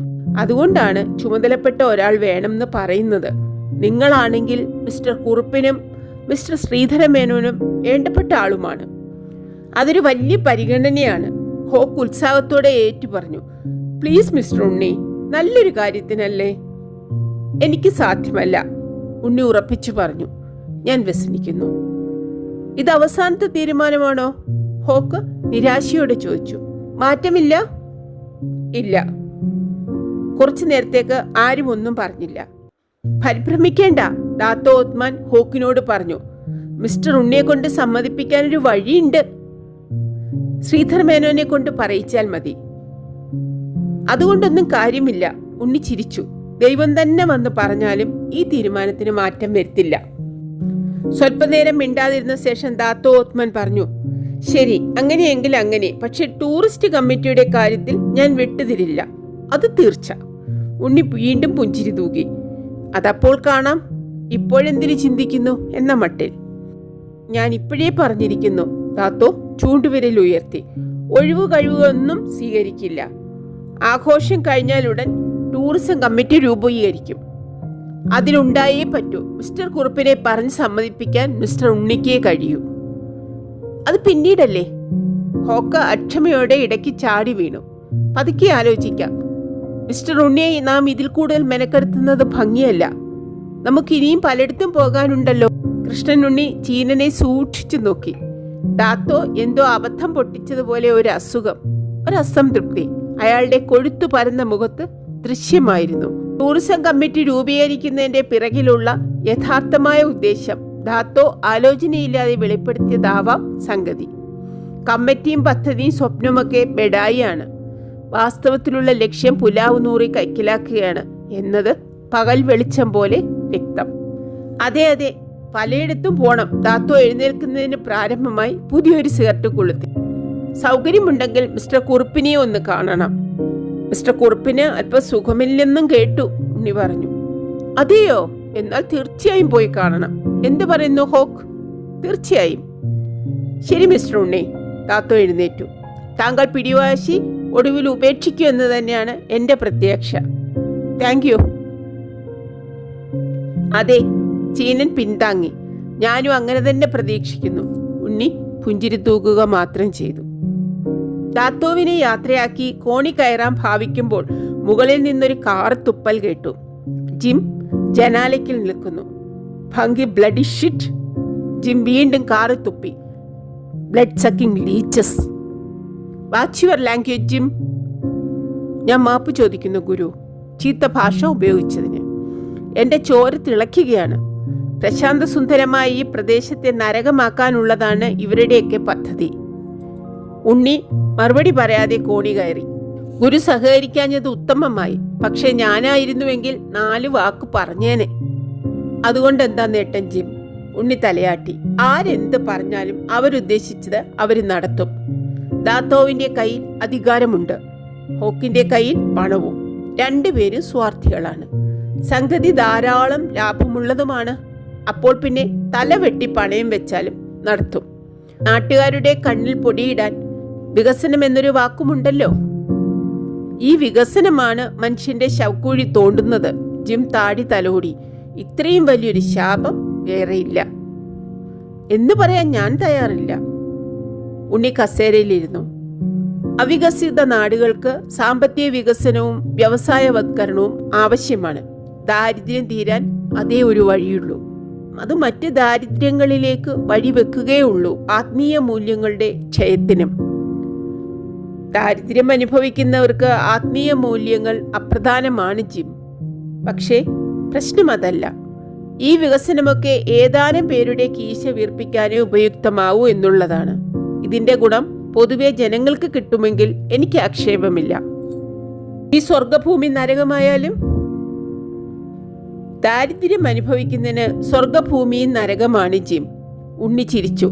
S1: അതുകൊണ്ടാണ് ചുമതലപ്പെട്ട ഒരാൾ വേണമെന്ന് പറയുന്നത്. നിങ്ങളാണെങ്കിൽ മിസ്റ്റർ കുറുപ്പിനും മിസ്റ്റർ ശ്രീധരമേനോനും വേണ്ടപ്പെട്ട ആളുമാണ്. അതൊരു വലിയ പരിഗണനയാണ്. ഹോക്ക് ഉത്സാഹത്തോടെ ഏറ്റു പറഞ്ഞു. പ്ലീസ് മിസ്റ്റർ ഉണ്ണി, നല്ലൊരു കാര്യത്തിനല്ലേ. എനിക്ക് സാധ്യമല്ല, ഉണ്ണി ഉറപ്പിച്ചു പറഞ്ഞു. ഞാൻ വ്യസനിക്കുന്നു. ഇത് അവസാനത്തെ തീരുമാനമാണോ? ഹോക്ക് നിരാശയോടെ ചോദിച്ചു. മാറ്റമില്ല? ഇല്ല. കുറച്ചു നേരത്തേക്ക് ആരും ഒന്നും പറഞ്ഞില്ല. പരിഭ്രമിക്കേണ്ട, ദാത്തോ ഓത്മാൻ ഹോക്കിനോട് പറഞ്ഞു. മിസ്റ്റർ ഉണ്ണിയെ കൊണ്ട് സമ്മതിപ്പിക്കാനൊരു വഴിയുണ്ട്. ശ്രീധർ മേനോനെ കൊണ്ട് പറയിച്ചാൽ മതി. അതുകൊണ്ടൊന്നും കാര്യമില്ല. ഉണ്ണി ചിരിച്ചു. ദൈവം തന്നെ വന്ന് പറഞ്ഞാലും ഈ തീരുമാനത്തിന് മാറ്റം വരുത്തില്ല. സ്വല്പനേരം മിണ്ടാതിരുന്ന ശേഷം ദാത്തോ ഓത്മാൻ പറഞ്ഞു. ശരി, അങ്ങനെയെങ്കിൽ അങ്ങനെ. പക്ഷെ ടൂറിസ്റ്റ് കമ്മിറ്റിയുടെ കാര്യത്തിൽ ഞാൻ വിട്ടുതിരില്ല, അത് തീർച്ച. ഉണ്ണി വീണ്ടും പുഞ്ചിരി തൂകി. അതപ്പോൾ കാണാം. ഇപ്പോഴെന്തിനു ചിന്തിക്കുന്നു എന്ന മട്ടിൽ. ഞാൻ ഇപ്പോഴേ പറഞ്ഞിരിക്കുന്നു. ദാത്തോ ചൂണ്ടുവിരൽ ഉയർത്തി. ഒഴിവു കഴിവൊന്നും സ്വീകരിക്കില്ല. ആഘോഷം കഴിഞ്ഞാലുടൻ ടൂറിസം കമ്മിറ്റി രൂപീകരിക്കും. അതിലുണ്ടായേ പറ്റൂ. മിസ്റ്റർ കുറുപ്പിനെ പറഞ്ഞ് സമ്മതിപ്പിക്കാൻ മിസ്റ്റർ ഉണ്ണിക്കേ കഴിയൂ. അത് പിന്നീടല്ലേ? ഹോക്ക അക്ഷമയോടെ ഇടയ്ക്ക് ചാടി വീണു. പതുക്കെ ആലോചിക്കാം. മിസ്റ്റർ ഉണ്ണിയെ നാം ഇതിൽ കൂടുതൽ മെനക്കെടുത്തുന്നത് ഭംഗിയല്ല. നമുക്ക് ഇനിയും പലയിടത്തും പോകാനുണ്ടല്ലോ. കൃഷ്ണനുണ്ണി ചീനനെ സൂക്ഷിച്ചു നോക്കി. ദാത്തോ എന്തോ അബദ്ധം പൊട്ടിച്ചതുപോലെ ഒരു അസുഖം, ഒരു അസംതൃപ്തി അയാളുടെ കൊഴുത്തു പരന്ന മുഖത്ത് ദൃശ്യമായിരുന്നു. ടൂറിസം കമ്മിറ്റി രൂപീകരിക്കുന്നതിന്റെ പിറകിലുള്ള യഥാർത്ഥമായ ഉദ്ദേശം ദാത്തോ ആലോചനയില്ലാതെ വെളിപ്പെടുത്തിയതാവാം സംഗതി. കമ്മിറ്റിയും പദ്ധതിയും സ്വപ്നമൊക്കെ ബെഡായിയാണ്. വാസ്തവത്തിലുള്ള ലക്ഷ്യം പുലാവ് നൂറി കൈക്കലാക്കുകയാണ് എന്നത് പകൽ വെളിച്ചം പോലെ വ്യക്തം. അതെ അതെ, പലയിടത്തും പോണം. ദാത്തോ എഴുന്നേൽക്കുന്നതിന് പ്രാരംഭമായി പുതിയൊരു സിഗരറ്റ് കൊളുത്തി. സൗകര്യമുണ്ടെങ്കിൽ മിസ്റ്റർ കുറുപ്പിനെ ഒന്ന് കാണണം. മിസ്റ്റർ കുറുപ്പിന് അല്പം സുഖമില്ലെന്നും കേട്ടു, ഉണ്ണി പറഞ്ഞു. അതെയോ? എന്നാൽ തീർച്ചയായും പോയി കാണണം. എന്തു പറയുന്നു ഹോക്ക്? തീർച്ചയായും. ശരി മിസ്റ്റർ ഉണ്ണി. ദാത്തോ എഴുന്നേറ്റു. താങ്കൾ പിടിവാശി ഒടുവിൽ ഉപേക്ഷിക്കൂ എന്ന് തന്നെയാണ് എന്റെ പ്രത്യാശ. Thank you. അതെ, ചീനൻ പിന്താങ്ങി. ഞാനും അങ്ങനെ തന്നെ പ്രതീക്ഷിക്കുന്നു. ഉണ്ണി പുഞ്ചിരി തൂക്കുക മാത്രം ചെയ്തു. ദാത്തോവിനെ യാത്രയാക്കി കോണി കയറാൻ ഭാവിക്കുമ്പോൾ മുകളിൽ നിന്നൊരു കാർ തുപ്പൽ കേട്ടു. ജിം ജനാലയ്ക്കിൽ നിൽക്കുന്നു. ഭംഗി ബ്ലഡി ഷിറ്റ്. ജിം വീണ്ടും കാറ് തുപ്പി. Blood sucking leeches. Watch your language Jim. ഞാൻ മാപ്പ് ചോദിക്കുന്നു ഗുരു, ചീത്ത ഭാഷ ഉപയോഗിച്ചതിന്. എന്റെ ചോര തിളയ്ക്കുകയാണ്. പ്രശാന്ത സുന്ദരമായ ഈ പ്രദേശത്തെ നരകമാക്കാനുള്ളതാണ് ഇവരുടെയൊക്കെ പദ്ധതി. ഉണ്ണി മറുപടി പറയാതെ കോണി കയറി. ഗുരു സഹകരിക്കാഞ്ഞത് ഉത്തമമായി. പക്ഷെ ഞാനായിരുന്നുവെങ്കിൽ 4 വാക്ക് പറഞ്ഞേനെ. അതുകൊണ്ട് എന്താ നേട്ടം ജിം? ഉണ്ണി തലയാട്ടി. ആരെന്ത് പറഞ്ഞാലും അവരുദ്ദേശിച്ചത് അവർ നടത്തും. ദാത്തോവിന്റെ കയ്യിൽ അധികാരമുണ്ട്, ഹോക്കിന്റെ കയ്യിൽ പണവും. രണ്ടുപേരും സ്വാർത്ഥികളാണ്. സംഗതി ധാരാളം ലാഭമുള്ളതുമാണ്. അപ്പോൾ പിന്നെ തല വെട്ടി പണയം വെച്ചാലും നടത്തും. നാട്ടുകാരുടെ കണ്ണിൽ പൊടിയിടാൻ വികസനം എന്നൊരു വാക്കുമുണ്ടല്ലോ. ഈ വികസനമാണ് മനുഷ്യന്റെ ശവക്കുഴി തോണ്ടുന്നത്. ജിം താടി തലോടി. ഇത്രയും വലിയൊരു ശാപം വേറെയില്ല എന്ന് പറയാൻ ഞാൻ തയ്യാറില്ല. ഉണ്ണി കസേരയിലിരുന്നു. അവികസിത നാടുകൾക്ക് സാമ്പത്തിക വികസനവും വ്യവസായവത്കരണവും ആവശ്യമാണ്. ദാരിദ്ര്യം തീരാൻ അതേ ഒരു വഴിയുള്ളൂ. അത് മറ്റ് ദാരിദ്ര്യങ്ങളിലേക്ക് വഴിവെക്കുകയുള്ളൂ. ആത്മീയ മൂല്യങ്ങളുടെ ക്ഷയത്തിനും. ദാരിദ്ര്യം അനുഭവിക്കുന്നവർക്ക് ആത്മീയ മൂല്യങ്ങൾ അപ്രധാനമാണ് ജിം. പക്ഷേ പ്രശ്നം അതല്ല. ഈ വികസനമൊക്കെ ഏതാനും പേരുടെ കീശ വീർപ്പിക്കാനേ ഉപയുക്തമാവൂ എന്നുള്ളതാണ്. ഇതിന്റെ ഗുണം പൊതുവെ ജനങ്ങൾക്ക് കിട്ടുമെങ്കിൽ എനിക്ക് ആക്ഷേപമില്ല. ഈ സ്വർഗഭൂമി നരകമായാലും ദാരിദ്ര്യം അനുഭവിക്കുന്നതിന് സ്വർഗഭൂമിയും നരകമാണ് ജിം. ഉണ്ണി ചിരിച്ചു.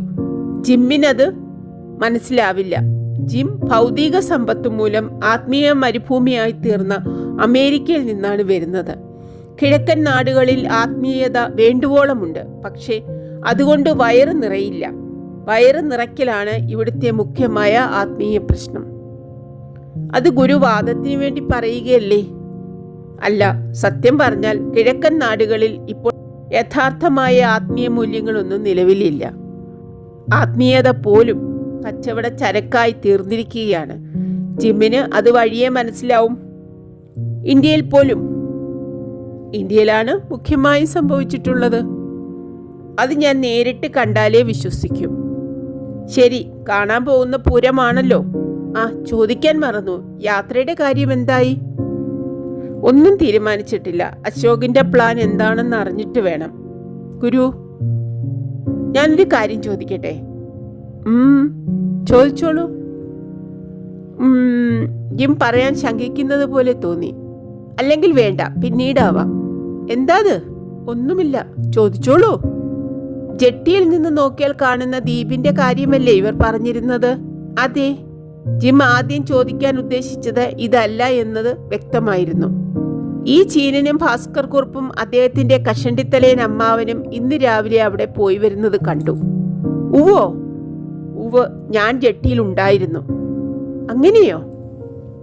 S1: ജിമ്മിനത് മനസ്സിലാവില്ല. ജിം ഭൗതിക സമ്പത്ത് മൂലം ആത്മീയ മരുഭൂമിയായി തീർന്ന അമേരിക്കയിൽ നിന്നാണ് വരുന്നത്. കിഴക്കൻ നാടുകളിൽ ആത്മീയത വേണ്ടുവോളമുണ്ട്. പക്ഷേ അതുകൊണ്ട് വയറ് നിറയില്ല. വയറ് നിറയ്ക്കലാണ് ഇവിടുത്തെ മുഖ്യമായ ആത്മീയ പ്രശ്നം. അത് ഗുരുവാദത്തിന് വേണ്ടി പറയുകയല്ലേ? അല്ല, സത്യം പറഞ്ഞാൽ കിഴക്കൻ നാടുകളിൽ ഇപ്പോൾ യഥാർത്ഥമായ ആത്മീയ മൂല്യങ്ങളൊന്നും നിലവിലില്ല. ആത്മീയത പോലും കച്ചവട ചരക്കായി തീർന്നിരിക്കുകയാണ്. ജിമ്മിന് അത് വഴിയേ മനസ്സിലാവും. ഇന്ത്യയിൽ പോലും. ഇന്ത്യയിലാണ് മുഖ്യമായും സംഭവിച്ചിട്ടുള്ളത്. അത് ഞാൻ നേരിട്ട് കണ്ടാലേ വിശ്വസിക്കൂ. ശരി, കാണാൻ പോകുന്ന പൂരമാണല്ലോ. ചോദിക്കാൻ മറന്നു, യാത്രയുടെ കാര്യം എന്തായി? ഒന്നും തീരുമാനിച്ചിട്ടില്ല. അശോകിന്റെ പ്ലാൻ എന്താണെന്ന് അറിഞ്ഞിട്ട് വേണം. ഗുരു, ഞാനൊരു കാര്യം ചോദിക്കട്ടെ? ചോദിച്ചോളൂ. ജിം പറയാൻ ശങ്കിക്കുന്നത് പോലെ തോന്നി. അല്ലെങ്കിൽ വേണ്ട, പിന്നീടാവാം. എന്താത്? ഒന്നുമില്ല, ചോദിച്ചോളൂ. ജെട്ടിയിൽ നിന്ന് നോക്കിയാൽ കാണുന്ന ദ്വീപിന്റെ കാര്യമല്ലേ ഇവർ പറഞ്ഞിരുന്നത്? അതെ. ജിം ആദ്യം ചോദിക്കാൻ ഉദ്ദേശിച്ചത് ഇതല്ല എന്നത് വ്യക്തമായിരുന്നു. ഈ ചീനനും ഭാസ്കർ കുറുപ്പും അദ്ദേഹത്തിന്റെ കഷണ്ടിത്തലയൻ അമ്മാവനും ഇന്ന് രാവിലെ അവിടെ പോയി വരുന്നത് കണ്ടു. ഉവ്വ്, ഞാൻ ജെട്ടിയിൽ ഉണ്ടായിരുന്നു. അങ്ങനെയോ?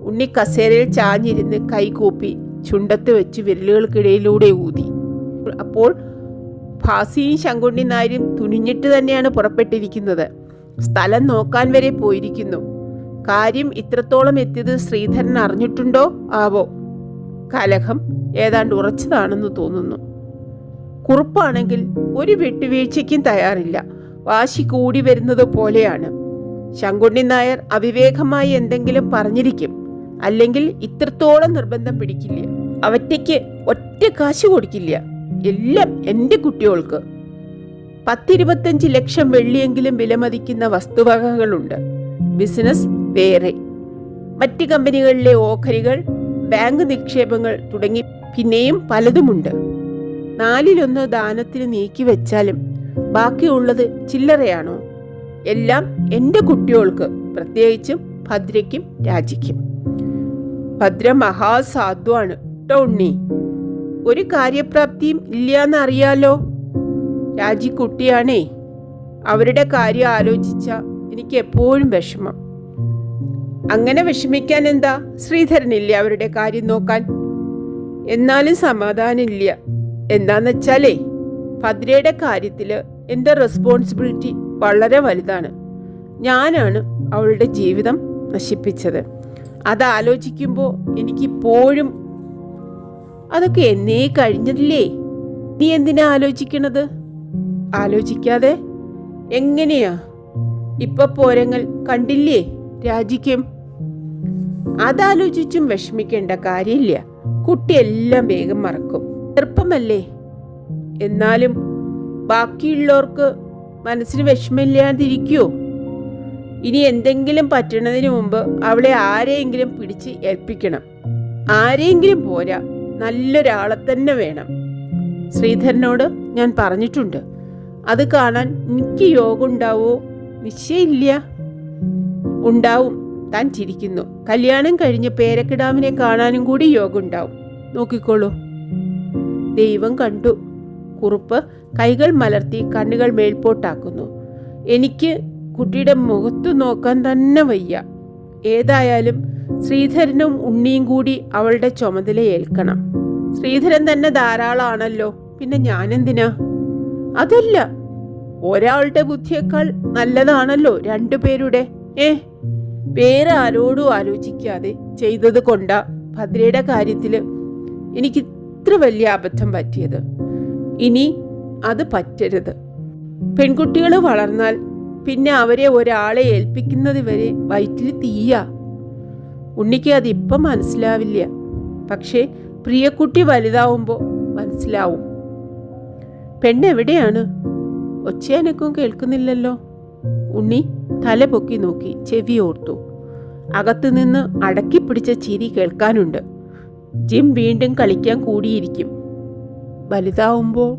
S1: ഉണ്ണി കസേരയിൽ ചാഞ്ഞിരുന്ന് കൈകൂപ്പി ചുണ്ടത്ത് വെച്ച് വിരലുകൾക്കിടയിലൂടെ ഊതി. അപ്പോൾ ഭാസിയും ശങ്കുണ്ണി നായരും തുനിഞ്ഞിട്ട് തന്നെയാണ് പുറപ്പെട്ടിരിക്കുന്നത്. സ്ഥലം നോക്കാൻ വരെ പോയിരിക്കുന്നു. കാര്യം ഇത്രത്തോളം എത്തിയത് ശ്രീധരൻ അറിഞ്ഞിട്ടുണ്ടോ ആവോ? കലഹം ഏതാണ്ട് ഉറച്ചതാണെന്ന് തോന്നുന്നു. കുറുപ്പാണെങ്കിൽ ഒരു വിട്ടുവീഴ്ചയ്ക്കും തയ്യാറില്ല. വാശി കൂടി വരുന്നത് പോലെയാണ്. ശങ്കുണ്ണി നായർ അവിവേകമായി എന്തെങ്കിലും പറഞ്ഞിരിക്കും. അല്ലെങ്കിൽ ഇത്രത്തോളം നിർബന്ധം പിടിക്കില്ല. അവറ്റയ്ക്ക് ഒറ്റ കാശ് കൊടുക്കില്ല. എല്ലാം എൻ്റെ കുട്ടികൾക്ക്. 10-25 ലക്ഷം വെള്ളിയെങ്കിലും വിലമതിക്കുന്ന വസ്തുവകകളുണ്ട്. ബിസിനസ് വേറെ, മറ്റ് കമ്പനികളിലെ ഓഹരികൾ, ബാങ്ക് നിക്ഷേപങ്ങൾ തുടങ്ങി പിന്നെയും പലതുമുണ്ട്. 4/1 ദാനത്തിന് നീക്കി വെച്ചാലും ബാക്കിയുള്ളത് ചില്ലറയാണോ? എല്ലാം എൻ്റെ കുട്ടികൾക്ക്, പ്രത്യേകിച്ചും ഭദ്രയ്ക്കും രാജിക്കും. ഭദ്ര മഹാസാധുവാണ് ട്ടോ ഉണ്ണി. ഒരു കാര്യപ്രാപ്തിയും ഇല്ലാന്ന് അറിയാലോ. രാജി കുട്ടിയാണേ. അവരുടെ കാര്യം ആലോചിച്ച എനിക്ക് എപ്പോഴും വിഷമം. അങ്ങനെ വിഷമിക്കാൻ എന്താ? ശ്രീധരനില്ലേ അവരുടെ കാര്യം നോക്കാൻ? എന്നാലും സമാധാനമില്ല. എന്താന്ന് വെച്ചാലേ, ഭദ്രയുടെ കാര്യത്തിൽ എൻ്റെ റെസ്പോൺസിബിലിറ്റി വളരെ വലുതാണ്. ഞാനാണ് അവളുടെ ജീവിതം നശിപ്പിച്ചത്. അതാലോചിക്കുമ്പോൾ എനിക്കിപ്പോഴും അതൊക്കെ എന്നേ കഴിഞ്ഞതില്ലേ. നീ എന്തിനാ ആലോചിക്കണത്? ആലോചിക്കാതെ എങ്ങനെയാ? ഇപ്പൊ പോരങ്ങൾ കണ്ടില്ലേ രാജിക്കും. അതാലോചിച്ചും വിഷമിക്കേണ്ട കാര്യമില്ല. കുട്ടിയെല്ലാം വേഗം മറക്കും. ചെറുപ്പമല്ലേ. എന്നാലും ബാക്കിയുള്ളവർക്ക് മനസ്സിന് വിഷമില്ലാതിരിക്കുവോ? ഇനി എന്തെങ്കിലും പറ്റണതിന് മുമ്പ് അവളെ ആരെയെങ്കിലും പിടിച്ച് ഏൽപ്പിക്കണം. ആരെയെങ്കിലും പോരാ, നല്ലൊരാളെ തന്നെ വേണം. ശ്രീധരനോട് ഞാൻ പറഞ്ഞിട്ടുണ്ട്. അത് കാണാൻ എനിക്ക് യോഗം ഉണ്ടാവോ? നിശ്ചയില്ല. ഉണ്ടാവും. താൻ ചിരിക്കുന്നു. കല്യാണം കഴിഞ്ഞ് പേരക്കിടാവിനെ കാണാനും കൂടി യോഗം ഉണ്ടാവും. നോക്കിക്കോളൂ. ദൈവം കണ്ടു. കുറുപ്പ് കൈകൾ മലർത്തി കണ്ണുകൾ മേൽപോട്ടാക്കുന്നു. എനിക്ക് കുട്ടിയുടെ മുഖത്ത് നോക്കാൻ തന്നെ വയ്യ. ഏതായാലും ശ്രീധരനും ഉണ്ണിയും കൂടി അവളുടെ ചുമതല ഏൽക്കണം. ശ്രീധരൻ തന്നെ ധാരാളമാണല്ലോ, പിന്നെ ഞാനെന്തിനാ? അതല്ല, ഒരാളുടെ ബുദ്ധിയേക്കാൾ നല്ലതാണല്ലോ രണ്ടുപേരുടെ. വേറെ ആരോടും ആലോചിക്കാതെ ചെയ്തത് കൊണ്ടാ ഭദ്രയുടെ കാര്യത്തിൽ എനിക്ക് ഇത്ര വലിയ അബദ്ധം പറ്റിയത്. ഇനി അത് പറ്റരുത്. പെൺകുട്ടികൾ വളർന്നാൽ പിന്നെ അവരെ ഒരാളെ ഏൽപ്പിക്കുന്നത് വരെ വയറ്റിൽ തീയാ. ഉണ്ണിക്ക് അതിപ്പം മനസ്സിലാവില്ല. പക്ഷേ പ്രിയക്കുട്ടി വലുതാവുമ്പോൾ മനസ്സിലാവും. പെണ്ണെവിടെയാണ്? ഒച്ചയനക്കും കേൾക്കുന്നില്ലല്ലോ. ഉണ്ണി തല പൊക്കി നോക്കി ചെവി ഓർത്തു. അകത്തുനിന്ന് അടക്കിപ്പിടിച്ച ചിരി കേൾക്കാനുണ്ട്. ജിം വീണ്ടും കളിക്കാൻ കൂടിയിരിക്കും. വലുതാവുമ്പോൾ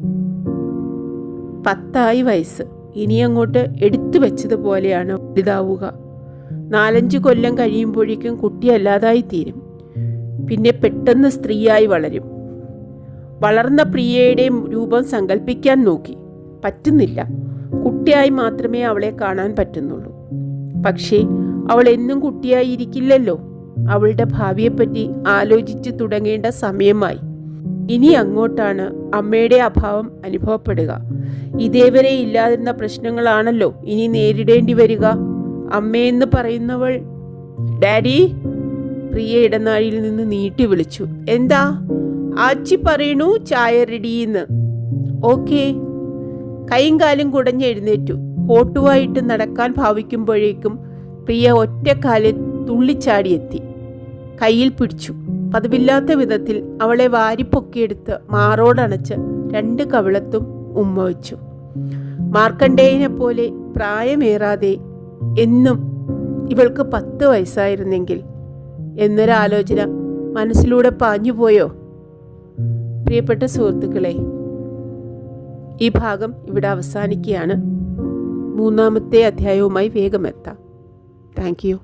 S1: 10 വയസ്സ്. ഇനിയങ്ങോട്ട് എടുത്തു വെച്ചതുപോലെയാണ് വലുതാവുക. 4-5 കൊല്ലം കഴിയുമ്പോഴേക്കും കുട്ടിയല്ലാതായി തീരും. പിന്നെ പെട്ടെന്ന് സ്ത്രീയായി വളരും. വളർന്ന പ്രിയയുടെ രൂപം സങ്കല്പിക്കാൻ നോക്കി. പറ്റുന്നില്ല. കുട്ടിയായി മാത്രമേ അവളെ കാണാൻ പറ്റുന്നുള്ളൂ. പക്ഷേ അവൾ എന്നും കുട്ടിയായിരിക്കില്ലല്ലോ. അവളുടെ ഭാവിയെപ്പറ്റി ആലോചിച്ചു തുടങ്ങേണ്ട സമയമായി. ഇനി അങ്ങോട്ടാണ് അമ്മയുടെ അഭാവം അനുഭവപ്പെടുക. ഇതേവരെ ഇല്ലാതിരുന്ന പ്രശ്നങ്ങളാണല്ലോ ഇനി നേരിടേണ്ടി വരിക. അമ്മയെന്ന് പറയുന്നവൾ. ഡാഡി, പ്രിയ ഇടനാഴിയിൽ നിന്ന് നീട്ടി വിളിച്ചു. എന്താ? ആച്ചി പറയണു ചായ റെഡിയെന്ന്. ഓക്കേ. കൈയും കാലും കുടഞ്ഞെഴുന്നേറ്റു. കോട്ടുവായിട്ട് നടക്കാൻ ഭാവിക്കുമ്പോഴേക്കും പ്രിയ ഒറ്റക്കാലിൽ തുള്ളിച്ചാടിയെത്തി. കയ്യിൽ പിടിച്ചു. പതിവില്ലാത്ത വിധത്തിൽ അവളെ വാരിപ്പൊക്കിയെടുത്ത് മാറോടണച്ച് 2 കവിളത്തും ഉമ്മ വച്ചു. മാർക്കണ്ഡേയനെ പോലെ പ്രായമേറാതെ എന്നും ഇവൾക്ക് 10 വയസ്സായിരുന്നെങ്കിൽ എന്നൊരാലോചന മനസ്സിലൂടെ പാഞ്ഞുപോയോ? പ്രിയപ്പെട്ട സുഹൃത്തുക്കളെ, ഈ ഭാഗം ഇവിടെ അവസാനിക്കുകയാണ്. 3-ാമത്തെ അധ്യായവുമായി വേഗം എത്താം. Thank you.